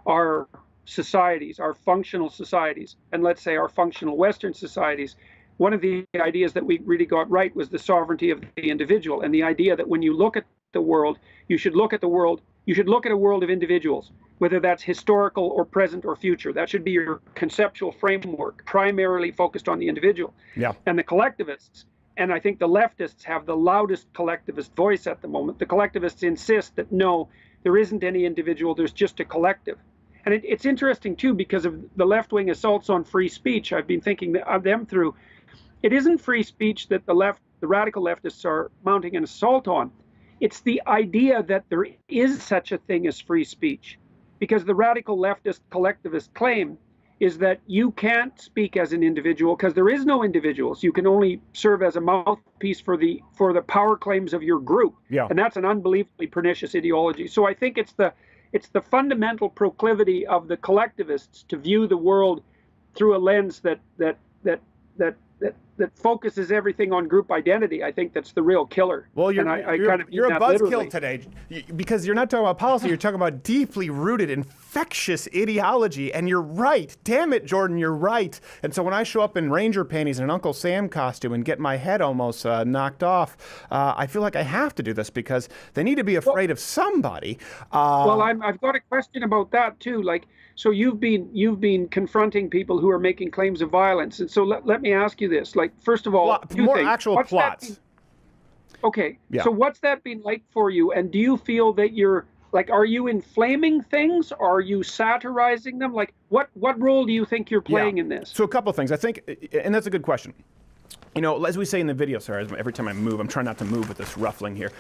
our societies, our functional societies, and let's say our functional Western societies, one of the ideas that we really got right was the sovereignty of the individual, and the idea that when you look at the world, you should look at a world of individuals, whether that's historical or present or future. That should be your conceptual framework, primarily focused on the individual. Yeah. And the collectivists, and I think the leftists have the loudest collectivist voice at the moment. The collectivists insist that no, there isn't any individual, there's just a collective. And it's interesting too, because of the left-wing assaults on free speech. I've been thinking of them through. It isn't free speech that the radical leftists are mounting an assault on. It's the idea that there is such a thing as free speech, because the radical leftist collectivist claim is that you can't speak as an individual because there is no individuals. You can only serve as a mouthpiece for the power claims of your group. Yeah. And that's an unbelievably pernicious ideology. So I think it's the fundamental proclivity of the collectivists to view the world through a lens that focuses everything on group identity. I think that's the real killer. Well, you're a buzzkill today, because you're not talking about policy. You're talking about deeply rooted, infectious ideology. And you're right. Damn it, Jordan, you're right. And so when I show up in Ranger panties and an Uncle Sam costume and get my head almost knocked off, I feel like I have to do this, because they need to be afraid of somebody. Well, I've got a question about that too. So you've been confronting people who are making claims of violence, and so let me ask you this: first of all, more actual plots. Okay, yeah. So what's that been like for you? And do you feel that you're are you inflaming things? Are you satirizing them? What role do you think you're playing in this? So a couple of things, I think, and that's a good question. As we say in the video, sorry, every time I move, I'm trying not to move with this ruffling here.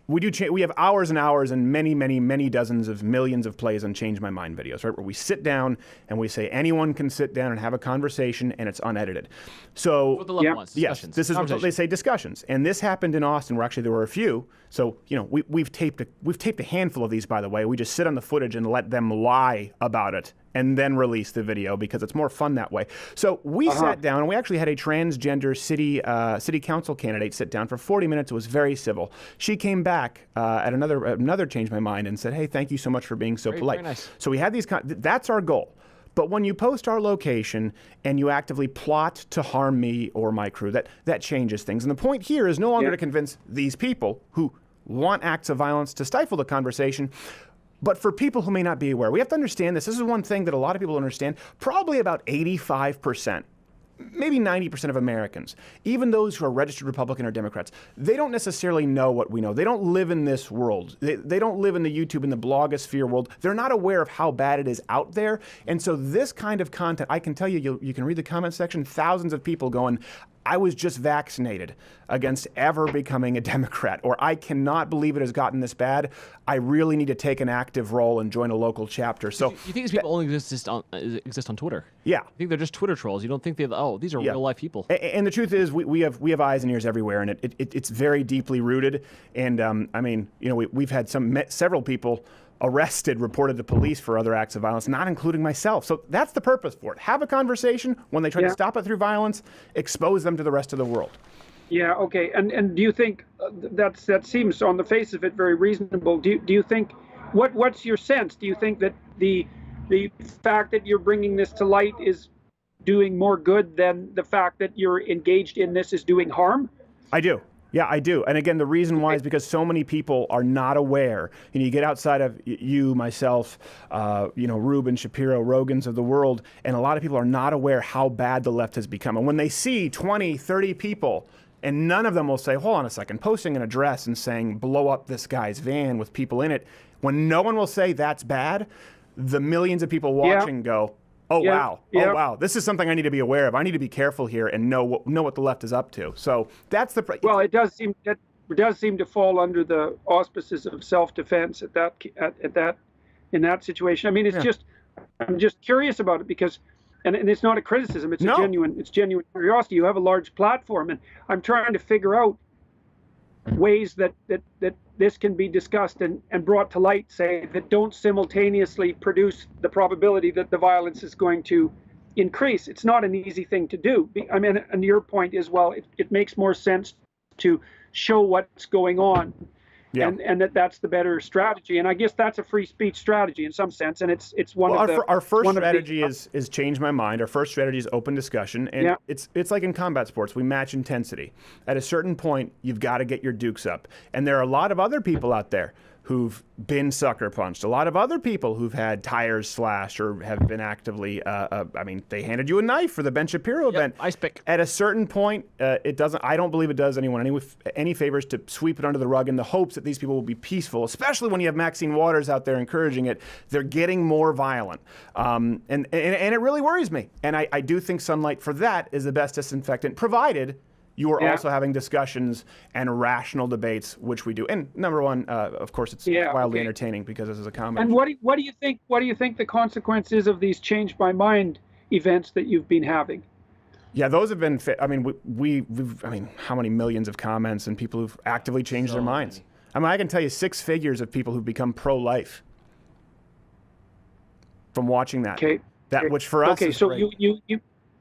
We have hours and hours and many, many, many dozens of millions of plays on Change My Mind videos, right? Where we sit down and we say anyone can sit down and have a conversation, and it's unedited. So with the loved ones, yes, this is what they say, discussions. And this happened in Austin, where actually there were a few. So we've taped a handful of these, by the way. We just sit on the footage and let them lie about it, and then release the video, because it's more fun that way. So we sat down, and we actually had a transgender city council candidate sit down for 40 minutes. It was very civil. She came back at another Change My Mind and said, "Hey, thank you so much for being so polite." Very nice. So we had these. That's our goal. But when you post our location and you actively plot to harm me or my crew, that changes things. And the point here is no longer to convince these people who want acts of violence to stifle the conversation, but for people who may not be aware. We have to understand this. This is one thing that a lot of people understand. Probably about 85%. Maybe 90% of Americans, even those who are registered Republican or Democrats, they don't necessarily know what we know. They don't live in this world. They don't live in the YouTube and the blogosphere world. They're not aware of how bad it is out there. And so this kind of content, I can tell you, you can read the comment section, thousands of people going, I was just vaccinated against ever becoming a Democrat, or I cannot believe it has gotten this bad. I really need to take an active role and join a local chapter. So you think these people only exist on Twitter? Yeah. You think they're just Twitter trolls? You don't think these are real life people? And the truth is, we have eyes and ears everywhere, and it's very deeply rooted. And I mean, we've had several people arrested, reported to police for other acts of violence, not including myself. So that's the purpose for it. Have a conversation. When they try to stop it through violence, expose them to the rest of the world. Yeah, okay. And do you think that seems on the face of it very reasonable? Do you think, what's your sense? Do you think that the fact that you're bringing this to light is doing more good than the fact that you're engaged in this is doing harm? I do. Yeah, I do. And again, the reason why is because so many people are not aware. You get outside of you, myself, Rubin, Shapiro, Rogans of the world, and a lot of people are not aware how bad the left has become. And when they see 20, 30 people, and none of them will say, hold on a second, posting an address and saying, blow up this guy's van with people in it, when no one will say that's bad, the millions of people watching go, wow. Oh, wow. This is something I need to be aware of. I need to be careful here and know what the left is up to. So that's the... Well, it does seem to fall under the auspices of self-defense in that situation. I mean, I'm just curious about it because, and it's not a criticism. It's genuine curiosity. You have a large platform, and I'm trying to figure out ways that this can be discussed and brought to light, say, that don't simultaneously produce the probability that the violence is going to increase. It's not an easy thing to do. I mean, and your point is, well, it makes more sense to show what's going on, and that's the better strategy. And I guess that's a free speech strategy in some sense, and it's one of the... Our first strategy is change my mind. Our first strategy is open discussion, and it's like in combat sports. We match intensity. At a certain point, you've got to get your dukes up. And there are a lot of other people out there who've been sucker punched. A lot of other people who've had tires slashed or have been actively, they handed you a knife for the Ben Shapiro event. Ice pick. At a certain point, I don't believe it does anyone any favors to sweep it under the rug in the hopes that these people will be peaceful, especially when you have Maxine Waters out there encouraging it. They're getting more violent. And it really worries me. And I do think sunlight for that is the best disinfectant, provided you are also having discussions and rational debates, which we do. And number one, of course, it's wildly entertaining because this is a comedy. And what do you think? What do you think the consequences of these change my mind events that you've been having? Yeah, those have been. We've how many millions of comments and people who've actively changed their minds. I mean, I can tell you 6 figures of people who've become pro-life from watching that. Okay. Which for us. Okay, is so great.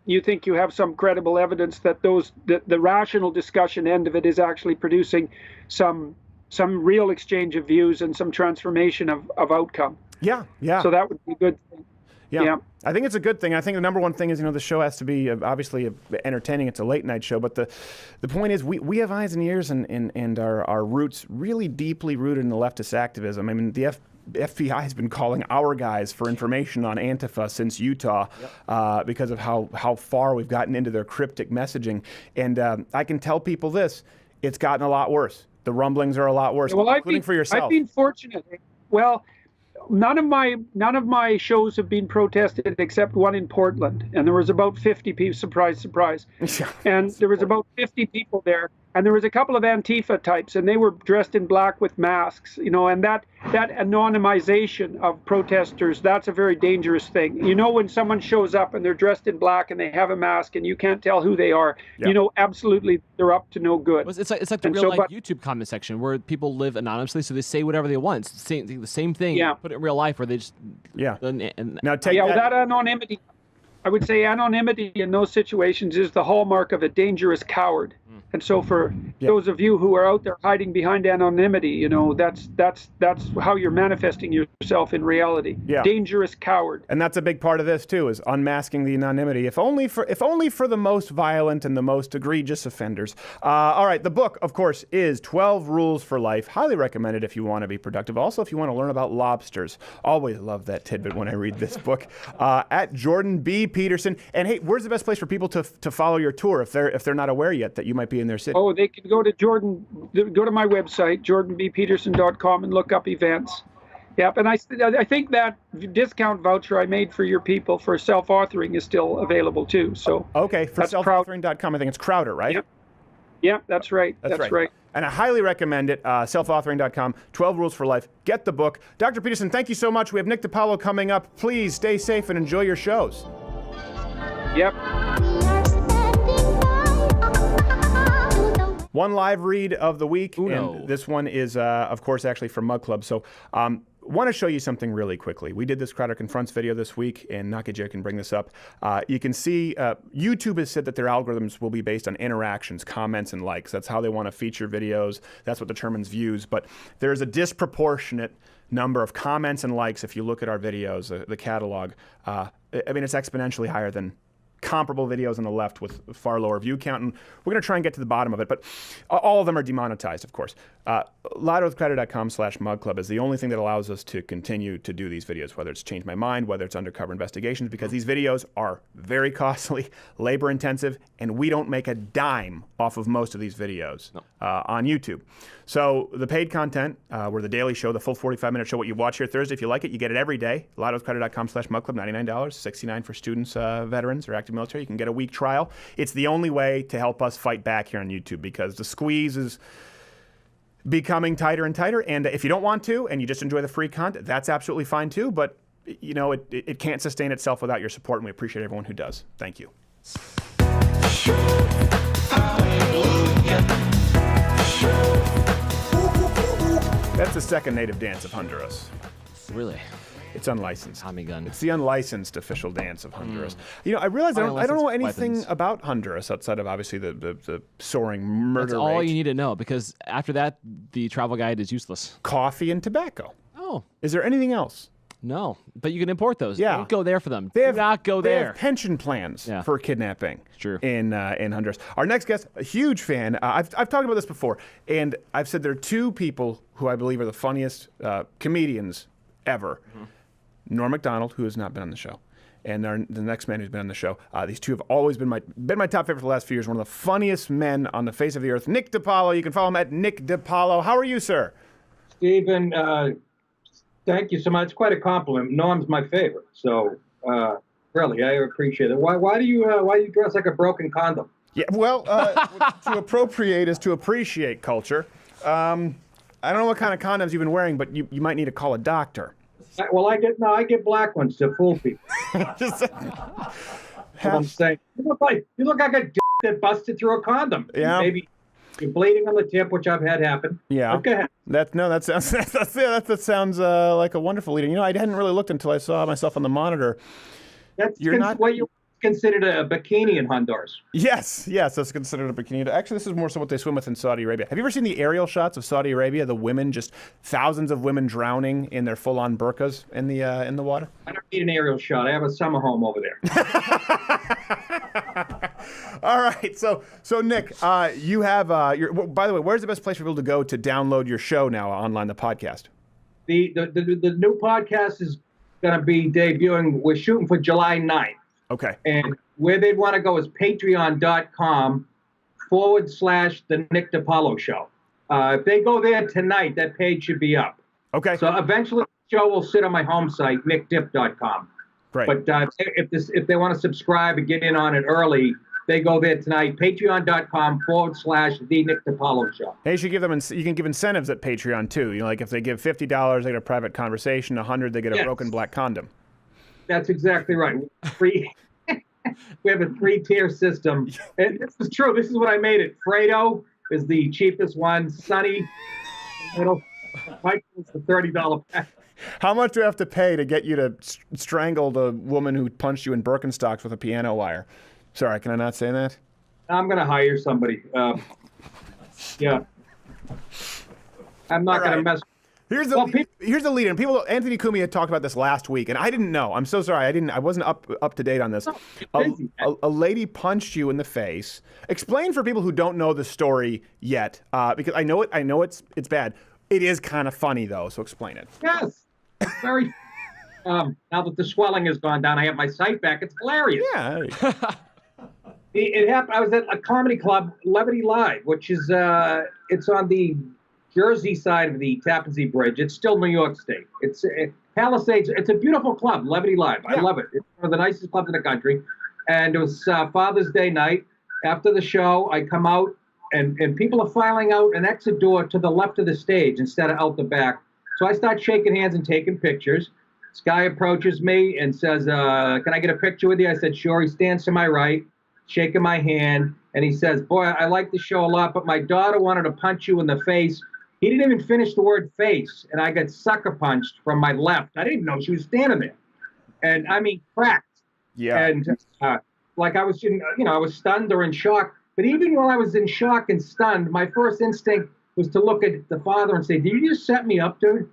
you think you have some credible evidence that the rational discussion end of it is actually producing some real exchange of views and some transformation of outcome. Yeah. So that would be a good thing. Yeah. I think it's a good thing. I think the number one thing is, the show has to be obviously entertaining. It's a late night show, but the point is we have eyes and ears and our roots really deeply rooted in the leftist activism. I mean, the FBI has been calling our guys for information on Antifa since Utah because of how far we've gotten into their cryptic messaging. And I can tell people this, it's gotten a lot worse. The rumblings are a lot worse, including for yourself. I've been fortunate. Well, none of my shows have been protested except one in Portland, and there was about 50 people. Surprise! And there was about 50 people there, and there was a couple of Antifa types, and they were dressed in black with masks. And that anonymization of protesters, that's a very dangerous thing. When someone shows up and they're dressed in black and they have a mask and you can't tell who they are, absolutely they're up to no good. It's like the real life YouTube comment section where people live anonymously, so they say whatever they want. It's the same thing. Put it in real life where they just now that anonymity. I would say anonymity in those situations is the hallmark of a dangerous coward. And so for those of you who are out there hiding behind anonymity, that's how you're manifesting yourself in reality. Yeah. Dangerous coward. And that's a big part of this too, is unmasking the anonymity, if only for the most violent and the most egregious offenders. All right, the book, of course, is 12 Rules for Life. Highly recommended if you want to be productive. Also, if you want to learn about lobsters. Always love that tidbit when I read this book. At Jordan B. Peterson. And hey, where's the best place for people to follow your tour if they're not aware yet that you might be in their city? Oh, they can go to my website, jordanbpeterson.com, and look up events. Yep, and I think that discount voucher I made for your people for self-authoring is still available too. So okay, for self-authoring.com, I think it's Crowder, right? Yep, that's right. That's right. And I highly recommend it. Self-authoring.com, 12 Rules for Life. Get the book. Dr. Peterson, thank you so much. We have Nick DiPaolo coming up. Please stay safe and enjoy your shows. Yep. One live read of the week, and this one is, of course, actually from Mug Club. So want to show you something really quickly. We did this Crowder Confronts video this week, and Nakaja can bring this up. You can see YouTube has said that their algorithms will be based on interactions, comments, and likes. That's how they want to feature videos. That's what determines views. But there's a disproportionate number of comments and likes if you look at our videos, the catalog. I mean, it's exponentially higher than comparable videos on the left with far lower view count, and we're going to try and get to the bottom of it, but all of them are demonetized, of course. LouderWithCrowder.com/mugclub is the only thing that allows us to continue to do these videos, whether it's Change My Mind, whether it's Undercover Investigations, because these videos are very costly, labor intensive, and we don't make a dime off of most of these videos on YouTube. So the paid content, we're the daily show, the full 45-minute show, what you watch here Thursday. If you like it, you get it every day. LouderWithCrowder.com/mugclub, $99, $69 for students, veterans, or active military. You can get a week trial. It's the only way to help us fight back here on YouTube because the squeeze is becoming tighter and tighter. And if you don't want to and you just enjoy the free content, that's absolutely fine too. But, it can't sustain itself without your support, and we appreciate everyone who does. Thank you. That's the second native dance of Honduras. Really? It's unlicensed. Tommy gun. It's the unlicensed official dance of Honduras. I realize I don't know anything about Honduras outside of obviously the soaring murder That's all rate. you need to know, because after that, the travel guide is useless. Coffee and tobacco. Oh. Is there anything else? No, but you can import those. Yeah. Don't go there for them. They Do not go They there. have pension plans for kidnapping. True. In Honduras. Our next guest, a huge fan. I've talked about this before, and I've said there are two people who I believe are the funniest comedians ever. Mm-hmm. Norm Macdonald, who has not been on the show, and the next man who's been on the show. These two have always been my top favorite for the last few years. One of the funniest men on the face of the earth, Nick DiPaolo. You can follow him at Nick DiPaolo. How are you, sir? Stephen, thank you so much. It's quite a compliment. Norm's my favorite, so really, I appreciate it. Why do you dress like a broken condom? Yeah, well, to appropriate is to appreciate culture. I don't know what kind of condoms you've been wearing, but you might need to call a doctor. Well, I get black ones to fool people. Just what I'm saying. You look like a that busted through a condom. Yeah. Maybe you're bleeding on the tip, which I've had happen. Yeah. Okay. That sounds like a wonderful lead. I hadn't really looked until I saw myself on the monitor. That's what you considered a bikini in Honduras. Yes, that's considered a bikini. Actually, this is more so what they swim with in Saudi Arabia. Have you ever seen the aerial shots of Saudi Arabia? The women, just thousands of women drowning in their full-on burqas in the water. I don't need an aerial shot. I have a summer home over there. All right, so Nick, you have by the way, where's the best place for people to go to download your show now online, the podcast? The new podcast is going to be debuting. We're shooting for July 9th. Okay. And where they'd want to go is patreon.com/The Nick DiPaolo Show. If they go there tonight, that page should be up. Okay. So eventually the show will sit on my home site, nickdip.com. Right. But if they want to subscribe and get in on it early, they go there tonight, patreon.com/The Nick DiPaolo Show. Hey, you can give incentives at Patreon too. Like if they give $50, they get a private conversation. $100, they get a broken black condom. That's exactly right. We have a 3-tier system. And this is true. This is what I made it. Fredo is the cheapest one. Sunny, Michael is the $30 pack. How much do I have to pay to get you to strangle the woman who punched you in Birkenstocks with a piano wire? Sorry, can I not say that? I'm going to hire somebody. Yeah. I'm not going to mess. Here's the lead in. Anthony Cumia had talked about this last week, and I didn't know. I'm so sorry. I wasn't up to date on this. A lady punched you in the face. Explain for people who don't know the story yet, because I know it's bad. It is kind of funny though, so explain it. Yes, it's very. Now that the swelling has gone down, I have my sight back. It's hilarious. Yeah. It happened. I was at a comedy club, Levity Live, which is it's on the Jersey side of the Tappan Zee Bridge. It's still New York State. It's Palisades. It's a beautiful club, Levity Live. I love it. It's one of the nicest clubs in the country. And it was Father's Day night. After the show, I come out, and people are filing out an exit door to the left of the stage instead of out the back. So I start shaking hands and taking pictures. This guy approaches me and says, can I get a picture with you? I said, sure. He stands to my right, shaking my hand. And he says, boy, I like the show a lot, but my daughter wanted to punch you in the face. He didn't even finish the word face, and I got sucker punched from my left. I didn't even know she was standing there. And I mean, cracked. Yeah. And like I was I was stunned or in shock. But even while I was in shock and stunned, my first instinct was to look at the father and say, did you just set me up, dude?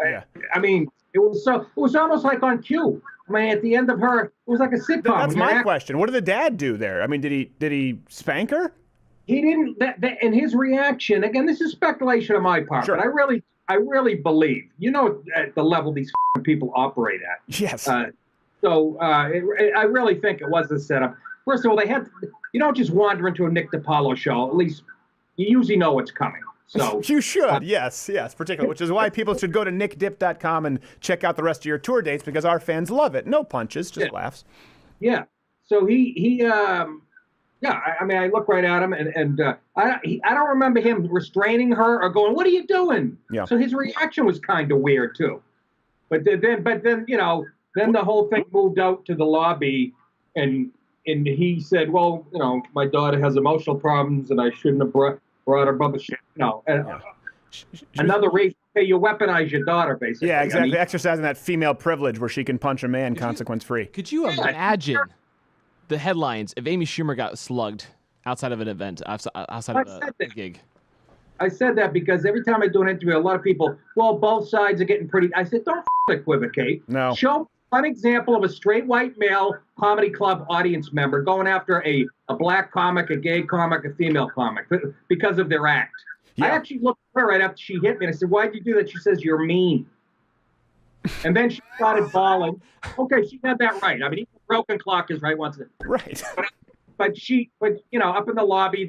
Yeah. I mean, it was almost like on cue. I mean, at the end of her, it was like a sitcom. That's my question. What did the dad do there? I mean, did he spank her? He didn't. And his reaction, again, this is speculation on my part, but I really believe, at the level these people operate at. Yes. I really think it was a setup. First of all, you don't just wander into a Nick DiPaolo show. At least you usually know what's coming. So you should, yes, particularly, which is why people should go to nickdip.com and check out the rest of your tour dates, because our fans love it. No punches, just laughs. Yeah. So I mean, I look right at him, and I don't remember him restraining her or going, "What are you doing?" Yeah. So his reaction was kind of weird too. But then the whole thing moved out to the lobby, and he said, "Well, my daughter has emotional problems, and I shouldn't have brought her brother." Another reason. Hey, you weaponize your daughter, basically. Yeah, exactly. I mean, exercising that female privilege where she can punch a man consequence-free. Could you imagine the headlines if Amy Schumer got slugged outside of an event, outside of a gig? I said that because every time I do an interview, a lot of people, both sides are getting pretty. I said, don't equivocate. No. Show one example of a straight white male comedy club audience member going after a black comic, a gay comic, a female comic because of their act. Yeah. I actually looked at her right after she hit me and I said, why'd you do that? She says, you're mean. And then she started bawling. Okay, she had that right. I mean, even a broken clock is right once in a right. But up in the lobby,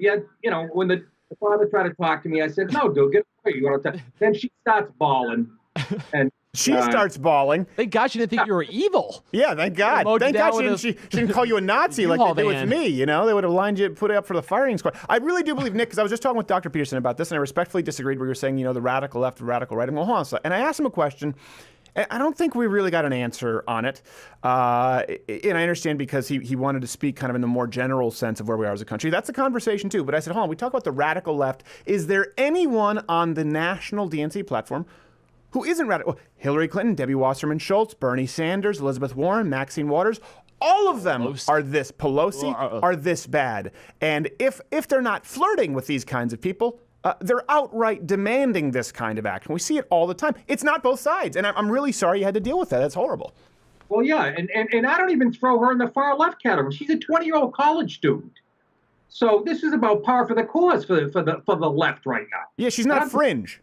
when the father tried to talk to me, I said, no, dude, get away. You want to talk? Then she starts bawling. And she starts bawling. Thank God she didn't think you were evil. Yeah, thank God. Thank God she didn't call you a Nazi like they did with me. They would have lined you, put it up for the firing squad. I really do believe, Nick, because I was just talking with Dr. Peterson about this, and I respectfully disagreed where you were saying, the radical left, the radical right. Hold on a second. And I asked him a question. I don't think we really got an answer on it. And I understand because he wanted to speak kind of in the more general sense of where we are as a country. That's a conversation too. But I said, hold on, we talk about the radical left. Is there anyone on the national DNC platform who isn't radical? Hillary Clinton, Debbie Wasserman Schultz, Bernie Sanders, Elizabeth Warren, Maxine Waters. All of them are this bad. And if they're not flirting with these kinds of people, they're outright demanding this kind of action. We see it all the time. It's not both sides. And I'm really sorry you had to deal with that. That's horrible. Well, yeah. And I don't even throw her in the far left category. She's a 20-year-old college student. So this is about par for the course for the left right now. Yeah, she's not fringe.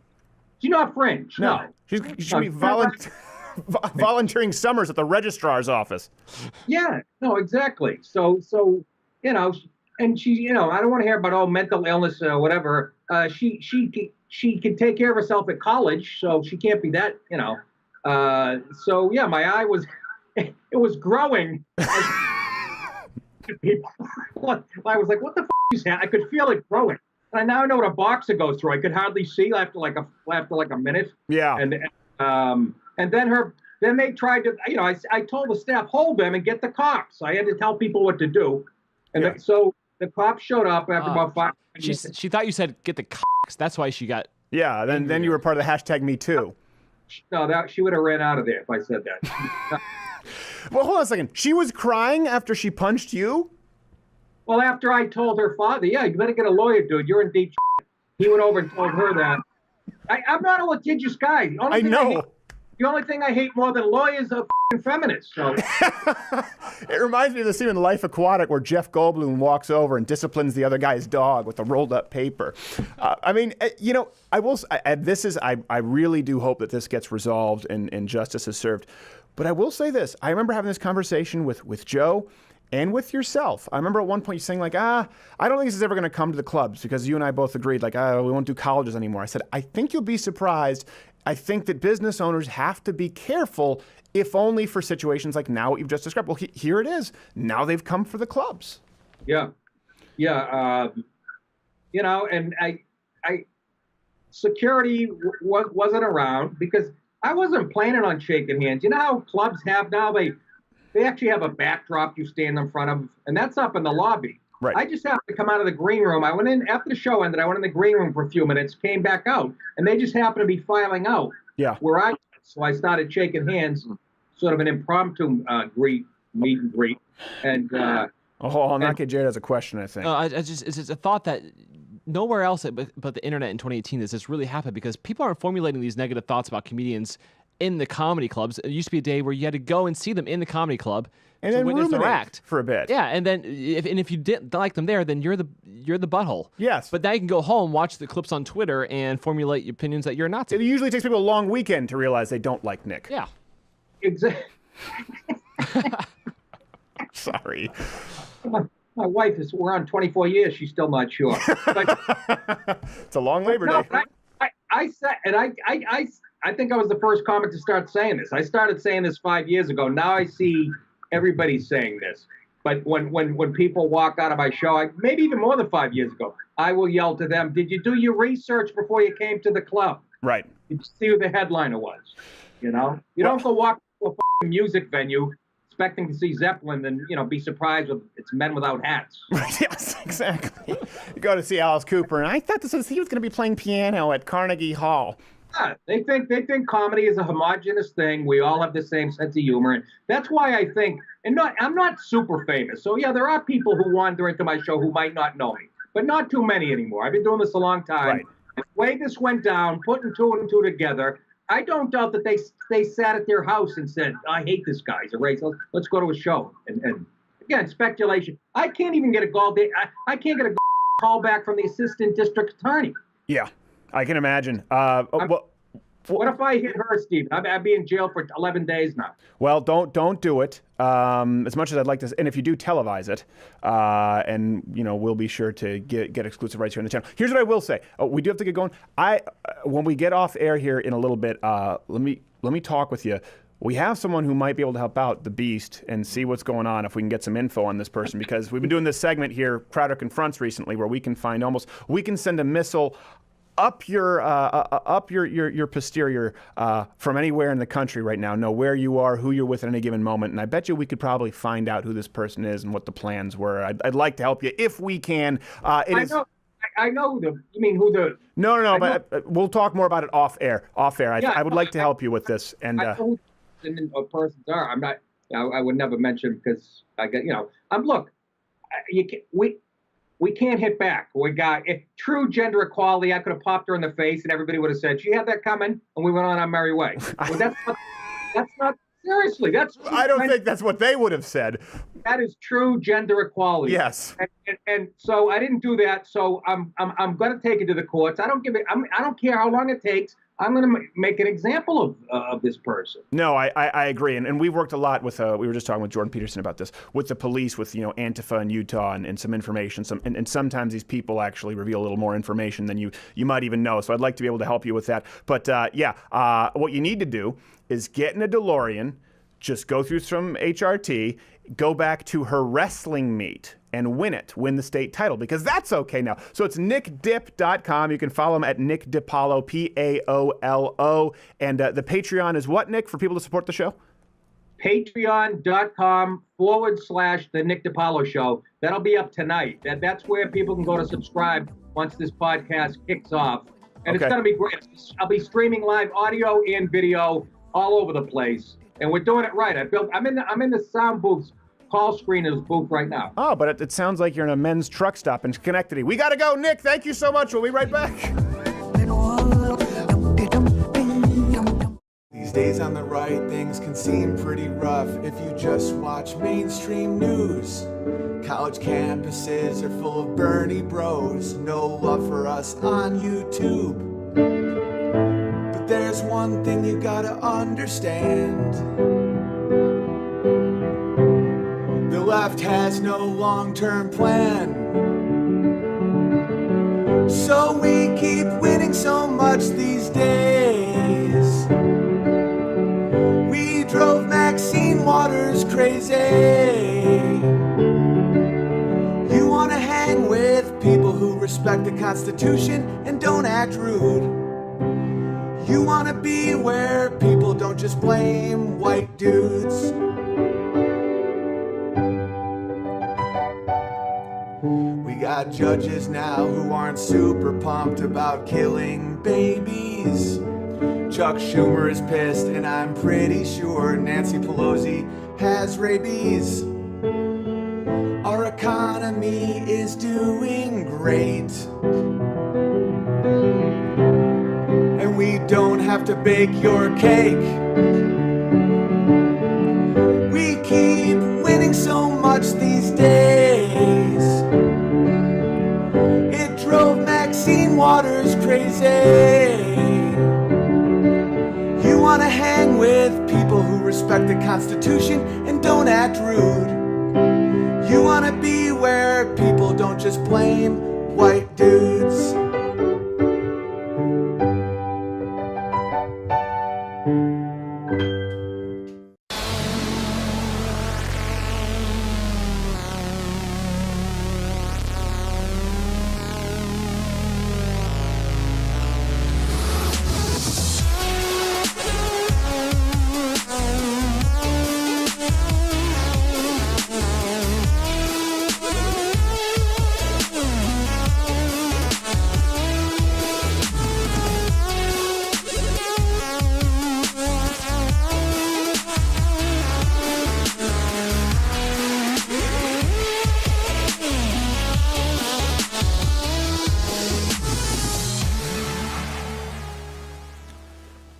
She's not fringe. No. She should be volunteering summers at the registrar's office. Yeah. No, exactly. So and she, I don't want to hear about mental illness or whatever. She can take care of herself at college, so she can't be that, So yeah, my eye was, it was growing. I was like, what the f*** is that? I could feel it growing. And now I know what a boxer goes through. I could hardly see after like a minute. Yeah. And then they tried to, I told the staff, hold them and get the cops. I had to tell people what to do. And so the cops showed up after about 5 minutes. She thought you said get the cocks. That's why she got. Yeah, then you were part of the hashtag Me Too. No, she would have ran out of there if I said that. Well, hold on a second. She was crying after she punched you? Well, after I told her father, yeah, you better get a lawyer, dude. You're in deep shit. He went over and told her that. I'm not a litigious guy. I know. The only thing I hate more than lawyers are feminists. So. It reminds me of the scene in Life Aquatic where Jeff Goldblum walks over and disciplines the other guy's dog with a rolled up paper. I mean, you know, I really do hope that this gets resolved and justice is served. But I will say this. I remember having this conversation with Joe and with yourself. I remember at one point you saying like, I don't think this is ever going to come to the clubs, because you and I both agreed like, we won't do colleges anymore. I said, I think you'll be surprised. I think that business owners have to be careful, if only for situations like now what you've just described. Well, here it is. Now they've come for the clubs. Yeah. You know, and I security wasn't around because I wasn't planning on shaking hands. You know how clubs have now? They actually have a backdrop you stand in front of, and that's up in the lobby. Right. I just happened to come out of the green room. I went in after the show ended. I went in the green room for a few minutes, came back out, and they just happened to be filing out. Yeah. Where I was. So I started shaking hands, sort of an impromptu meet and greet. And Not get Jared has a question, I think. It's a thought that nowhere else but the internet in 2018 does this really happen, because people aren't formulating these negative thoughts about comedians in the comedy clubs. It used to be a day where you had to go and see them in the comedy club and to then witness their act for a bit. Yeah, and then if you didn't like them there, then you're the butthole. Yes. But now you can go home, watch the clips on Twitter, and formulate your opinions that you're a Nazi. It usually takes people a long weekend to realize they don't like Nick. Yeah. Exactly. Sorry. My wife we're on 24 years. She's still not sure. But, it's a long Labor Day. I said, and I think I was the first comic to start saying this. I started saying this 5 years ago. Now I see everybody saying this. But when people walk out of my show, maybe even more than 5 years ago, I will yell to them, "Did you do your research before you came to the club? Right. Did you see who the headliner was? You know, don't go walk to a music venue expecting to see Zeppelin and be surprised with it's men without hats." Yes, exactly. You go to see Alice Cooper, and I thought he was going to be playing piano at Carnegie Hall. Yeah, they think comedy is a homogenous thing. We all have the same sense of humor, and that's why I think. I'm not super famous, so yeah, there are people who wander into my show who might not know me, but not too many anymore. I've been doing this a long time. Right. The way this went down, putting two and two together, I don't doubt that they sat at their house and said, "I hate this guy. He's a racist. Let's go to a show." And again, speculation. I can't even get a call. I can't get a call back from the assistant district attorney. Yeah, I can imagine. What if I hit her, Steve? I'd be in jail for 11 days now. Well, don't do it. As much as I'd like to, and if you do, televise it, and we'll be sure to get exclusive rights here on the channel. Here's what I will say: we do have to get going. When we get off air here in a little bit, let me talk with you. We have someone who might be able to help out the Beast and see what's going on if we can get some info on this person, because we've been doing this segment here, Crowder Confronts, recently, where we can send a missile up your posterior from anywhere in the country right now, know where you are, who you're with at any given moment, and I bet you we could probably find out who this person is and what the plans were. I'd like to help you if we can. I know you mean who the... No, but we'll talk more about it off air. I would like to help you with this. And I know who persons are. I'm not... I would never mention because I get... look, we can't hit back. We got true gender equality. I could have popped her in the face and everybody would have said, "She had that coming," and we went on our merry way. Well, that's not seriously. I don't think that's what they would have said. That is true gender equality. Yes. And so I didn't do that. So I'm going to take it to the courts. I don't care how long it takes. I'm going to make an example of this person. No, I agree. And we've worked a lot with, we were just talking with Jordan Peterson about this, with the police, with, Antifa in Utah and some information. And sometimes these people actually reveal a little more information than you might even know. So I'd like to be able to help you with that. But what you need to do is get in a DeLorean, just go through some HRT, go back to her wrestling meet and win the state title, because that's okay now. So it's nickdip.com. You can follow him at Nick DiPaolo, Paolo. And the Patreon is what, Nick, for people to support the show? Patreon.com/The Nick DiPaolo Show. That'll be up tonight. That's where people can go to subscribe once this podcast kicks off. and it's going to be great. I'll be streaming live audio and video all over the place, and we're doing it right. I'm in the sound booth's call screener's booth right now. Oh, but it sounds like you're in a men's truck stop in Schenectady. We got to go, Nick. Thank you so much. We'll be right back. These days on the right, things can seem pretty rough if you just watch mainstream news. College campuses are full of Bernie bros, no love for us on YouTube. But there's one thing you gotta understand. The left has no long-term plan. So we keep winning so much these days. We drove Maxine Waters crazy. You wanna hang with people who respect the Constitution and don't act rude. You wanna be where people don't just blame white dudes. We got judges now who aren't super pumped about killing babies. Chuck Schumer is pissed, and I'm pretty sure Nancy Pelosi has rabies. Our economy is doing great, and we don't have to bake your cake. We keep winning so much these days. It drove Maxine Waters crazy. You wanna hang with people who respect the Constitution and don't act rude. You wanna be where people don't just blame white dudes.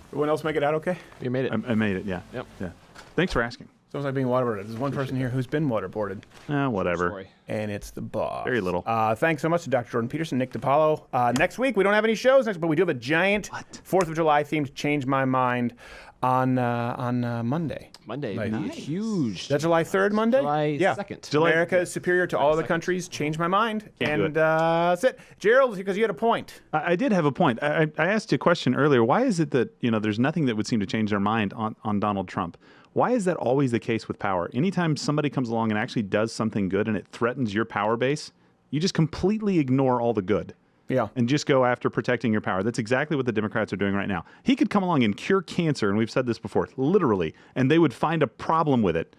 Everyone else make it out okay? You made it. I made it, yeah. Yep. Yeah. Thanks for asking. Sounds like being waterboarded. There's one person here who's been waterboarded. Whatever. Sorry. And it's the boss. Very little. Thanks so much to Dr. Jordan Peterson, Nick DiPaolo. Next week, we don't have any shows next, but we do have a giant 4th of July themed Change My Mind on Monday. Monday. Nice. Huge. Is that July 3rd, Monday? July 2nd. America is superior to all other countries. Change my mind. And that's it. Gerald, because you had a point. I did have a point. I asked you a question earlier. Why is it that there's nothing that would seem to change their mind on Donald Trump? Why is that always the case with power? Anytime somebody comes along and actually does something good and it threatens your power base, you just completely ignore all the good. Yeah. And just go after protecting your power. That's exactly what the Democrats are doing right now. He could come along and cure cancer, and we've said this before, literally, and they would find a problem with it.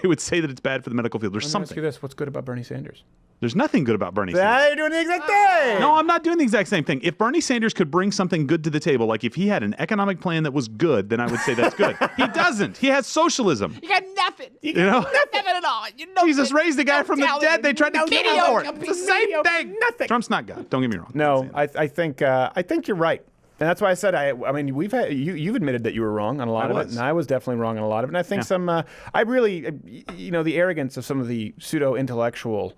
They would say that it's bad for the medical field. There's something. Let me ask you this. What's good about Bernie Sanders? There's nothing good about Bernie Sanders. You're doing the exact thing. No, I'm not doing the exact same thing. If Bernie Sanders could bring something good to the table, like if he had an economic plan that was good, then I would say that's good. He doesn't. He has socialism. You got nothing. You know? Nothing at all. You know, Jesus raised the guy from the dead. They tried to kill him for it. It's the same thing. Nothing. Trump's not God. Don't get me wrong. No, I think you're right. And that's why I said, I mean, we've had, you've admitted that you were wrong on a lot of it, and I was definitely wrong on a lot of it. And I think the arrogance of some of the pseudo-intellectual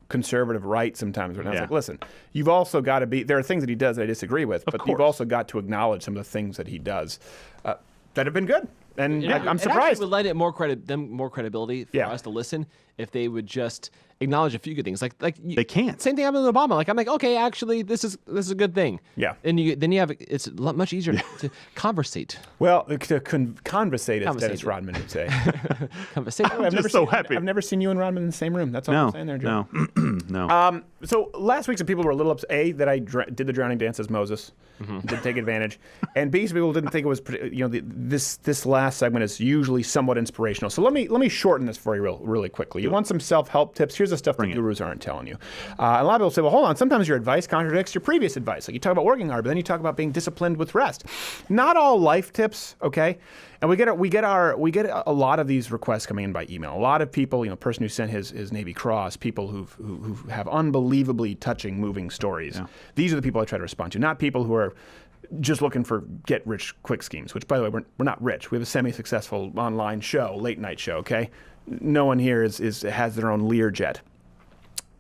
conservative right sometimes. It's like, listen, you've also got to be, there are things that he does that I disagree with, but you've also got to acknowledge some of the things that he does that have been good. And I'm surprised. It would lend it more credibility for us to listen if they would just acknowledge a few good things. Like they can't. Same thing happened with Obama. Like I'm like, okay, actually, this is a good thing. Yeah. And then you have it's much easier to conversate. Well, to conversate, as Dennis Rodman would say. Conversate. I've never seen you and Rodman in the same room. That's all I'm saying there, Joe. No. So last week, some people were a little upset. A, that I did the drowning dance as Moses. Didn't take advantage. And B, some people didn't think it was, this last segment is usually somewhat inspirational. So let me shorten this for you really quickly. You want some self-help tips? Here's the stuff the gurus aren't telling you. A lot of people say, well, hold on, sometimes your advice contradicts your previous advice. Like you talk about working hard, but then you talk about being disciplined with rest. Not all life tips, okay? And we get a lot of these requests coming in by email. A lot of people, person who sent his Navy Cross, people who have unbelievably touching, moving stories. Yeah. These are the people I try to respond to, not people who are just looking for get-rich-quick schemes, which, by the way, we're not rich. We have a semi-successful online show, late-night show, okay? No one here has their own Learjet.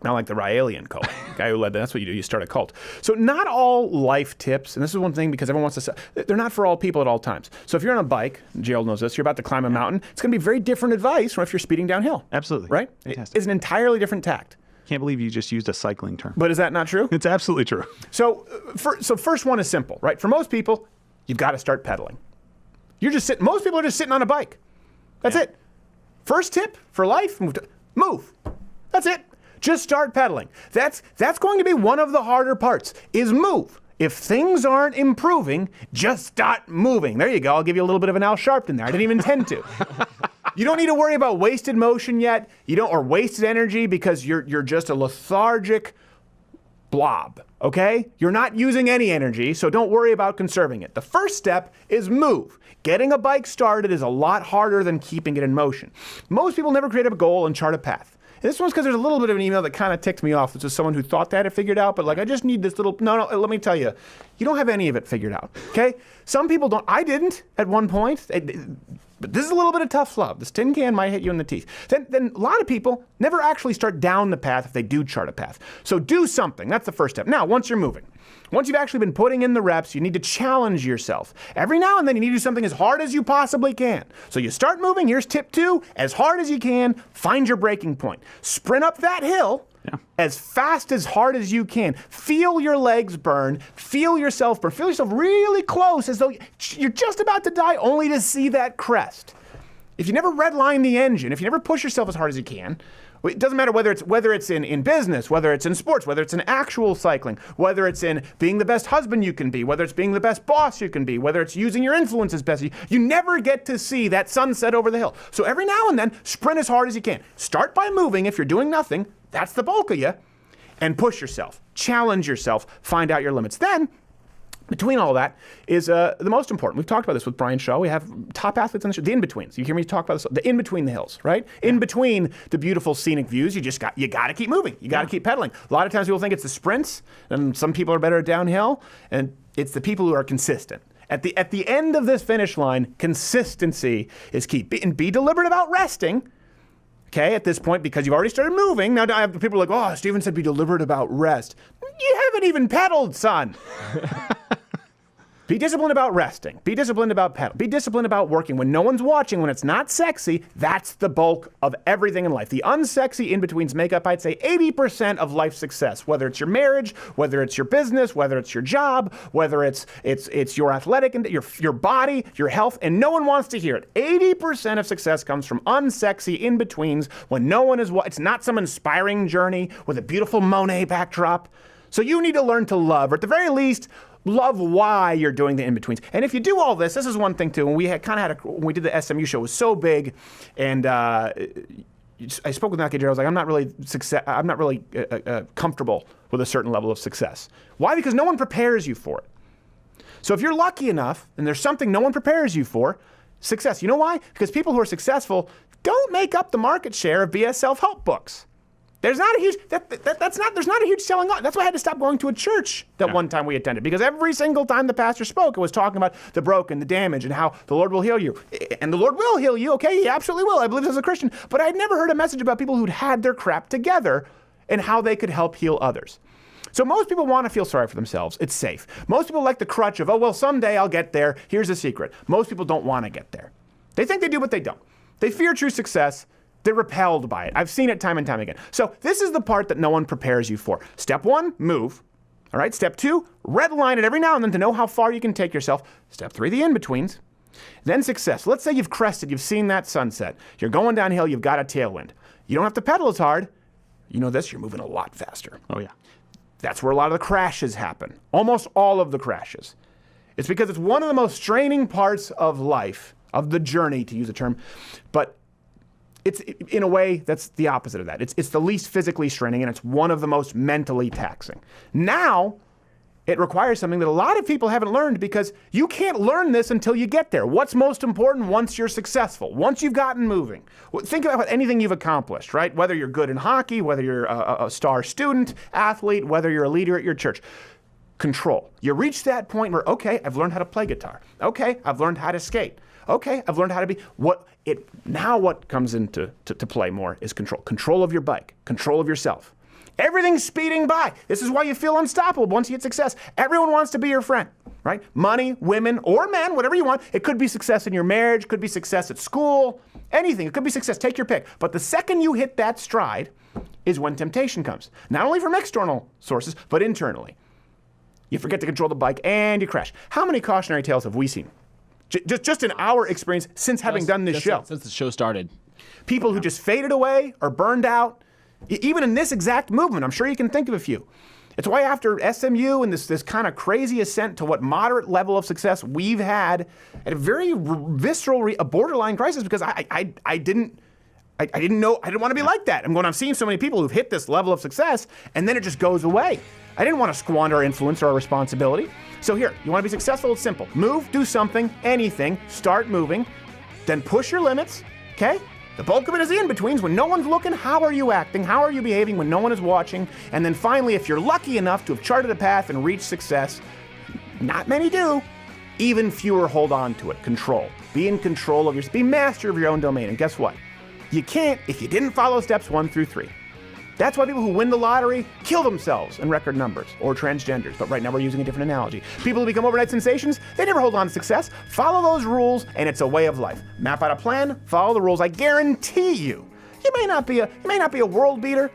Not like the Raelian cult. The guy who led that. That's what you do. You start a cult. So not all life tips, and this is one thing because everyone wants to say, they're not for all people at all times. So if you're on a bike, Gerald knows this, you're about to climb a mountain, it's going to be very different advice from if you're speeding downhill. Absolutely. Right? It's an entirely different tact. Can't believe you just used a cycling term. But is that not true? It's absolutely true. So first one is simple, right? For most people, you've got to start pedaling. Most people are just sitting on a bike. That's it. First tip for life, move. That's it. Just start pedaling. That's going to be one of the harder parts, is move. If things aren't improving, just start moving. There you go. I'll give you a little bit of an Al Sharpton there. I didn't even intend to. You don't need to worry about wasted motion yet, or wasted energy because you're just a lethargic blob, okay? You're not using any energy, so don't worry about conserving it. The first step is move. Getting a bike started is a lot harder than keeping it in motion. Most people never create a goal and chart a path. And this one's because there's a little bit of an email that kind of ticked me off. This is someone who thought they had it figured out, but I just need this little, no, let me tell you, you don't have any of it figured out, okay? Some people don't. I didn't at one point. But this is a little bit of tough love. This tin can might hit you in the teeth. Then a lot of people never actually start down the path if they do chart a path. So do something. That's the first step. Now, once you're moving, once you've actually been putting in the reps, you need to challenge yourself. Every now and then, you need to do something as hard as you possibly can. So you start moving. Here's tip 2. As hard as you can, find your breaking point. Sprint up that hill. Yeah. As fast, as hard as you can. Feel your legs burn. Feel yourself burn. Feel yourself really close as though you're just about to die only to see that crest. If you never redline the engine, if you never push yourself as hard as you can, it doesn't matter whether it's in business, whether it's in sports, whether it's in actual cycling, whether it's in being the best husband you can be, whether it's being the best boss you can be, whether it's using your influence as best you never get to see that sunset over the hill. So every now and then, sprint as hard as you can. Start by moving if you're doing nothing. That's the bulk of you. And push yourself. Challenge yourself. Find out your limits. Then, between all that is the most important. We've talked about this with Brian Shaw. We have top athletes on the show. The in-betweens. You hear me talk about this? The in-between the hills, right? Yeah. In between the beautiful scenic views, you got to keep moving. You got to keep pedaling. A lot of times people think it's the sprints, and some people are better at downhill, and it's the people who are consistent. At the end of this finish line, consistency is key. Be deliberate about resting. Okay, at this point, because you've already started moving. Now, people are like, oh, Stephen said be deliberate about rest. You haven't even pedaled, son. Be disciplined about resting. Be disciplined about pedaling. Be disciplined about working. When no one's watching, when it's not sexy, that's the bulk of everything in life. The unsexy in-betweens make up, I'd say, 80% of life success. Whether it's your marriage, whether it's your business, whether it's your job, whether it's your athletic, and your body, your health, and no one wants to hear it. 80% of success comes from unsexy in-betweens when no one is watching. It's not some inspiring journey with a beautiful Monet backdrop. So you need to learn to love, or at the very least, love why you're doing the in-betweens. And if you do all this is one thing too. When we when we did the SMU show, it was so big, and I spoke with Naki Jarrell. I was like, I'm not really comfortable with a certain level of success. Why? Because no one prepares you for it. So if you're lucky enough, and there's something no one prepares you for, success. You know why? Because people who are successful don't make up the market share of BS self-help books. There's not a huge there's not a huge selling on. That's why I had to stop going to a church one time we attended, because every single time the pastor spoke, it was talking about the broken, the damage, and how the Lord will heal you. And the Lord will heal you, okay? He absolutely will. I believe this as a Christian. But I'd never heard a message about people who'd had their crap together and how they could help heal others. So most people want to feel sorry for themselves. It's safe. Most people like the crutch of, oh, well, someday I'll get there. Here's the secret. Most people don't want to get there. They think they do, but they don't. They fear true success. They're repelled by it. I've seen it time and time again. So this is the part that no one prepares you for. Step 1, move. All right. Step 2, redline it every now and then to know how far you can take yourself. Step 3, the in-betweens. Then success. Let's say you've crested, you've seen that sunset. You're going downhill, you've got a tailwind. You don't have to pedal as hard. You know this, you're moving a lot faster. Oh, yeah. That's where a lot of the crashes happen. Almost all of the crashes. It's because it's one of the most straining parts of life, of the journey, to use a term. But It's, in a way, that's the opposite of that. It's the least physically straining, and it's one of the most mentally taxing. Now, it requires something that a lot of people haven't learned, because you can't learn this until you get there. What's most important once you're successful, once you've gotten moving? Think about anything you've accomplished, right? Whether you're good in hockey, whether you're a star student, athlete, whether you're a leader at your church. Control. You reach that point where, okay, I've learned how to play guitar. Okay, I've learned how to skate. Okay, I've learned how to be now what comes into to play more is control. Control of your bike, control of yourself. Everything's speeding by. This is why you feel unstoppable once you get success. Everyone wants to be your friend, right? Money, women, or men, whatever you want. It could be success in your marriage, could be success at school, anything. It could be success. Take your pick. But the second you hit that stride is when temptation comes. Not only from external sources, but internally. You forget to control the bike and you crash. How many cautionary tales have we seen? Just in our experience since having done this show. Since the show started. People who just faded away or burned out. Even in this exact movement, I'm sure you can think of a few. It's why after SMU and this kind of crazy ascent to what moderate level of success we've had at a very visceral, a borderline crisis, because I didn't know, I didn't want to be like that. I've seen so many people who've hit this level of success and then it just goes away. I didn't want to squander our influence or our responsibility. So here, you want to be successful? It's simple. Move, do something, anything, start moving, then push your limits, okay? The bulk of it is the in-betweens. When no one's looking, how are you acting? How are you behaving when no one is watching? And then finally, if you're lucky enough to have charted a path and reached success, not many do, even fewer hold on to it. Control. Be in control of be master of your own domain. And guess what? You can't if you didn't follow steps 1 through 3. That's why people who win the lottery kill themselves in record numbers, or transgenders, but right now we're using a different analogy. People who become overnight sensations, they never hold on to success. Follow those rules, and it's a way of life. Map out a plan, follow the rules. I guarantee you, you may not be a world beater,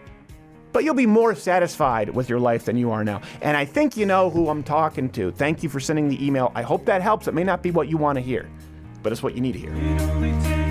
but you'll be more satisfied with your life than you are now. And I think you know who I'm talking to. Thank you for sending the email. I hope that helps. It may not be what you want to hear, but it's what you need to hear.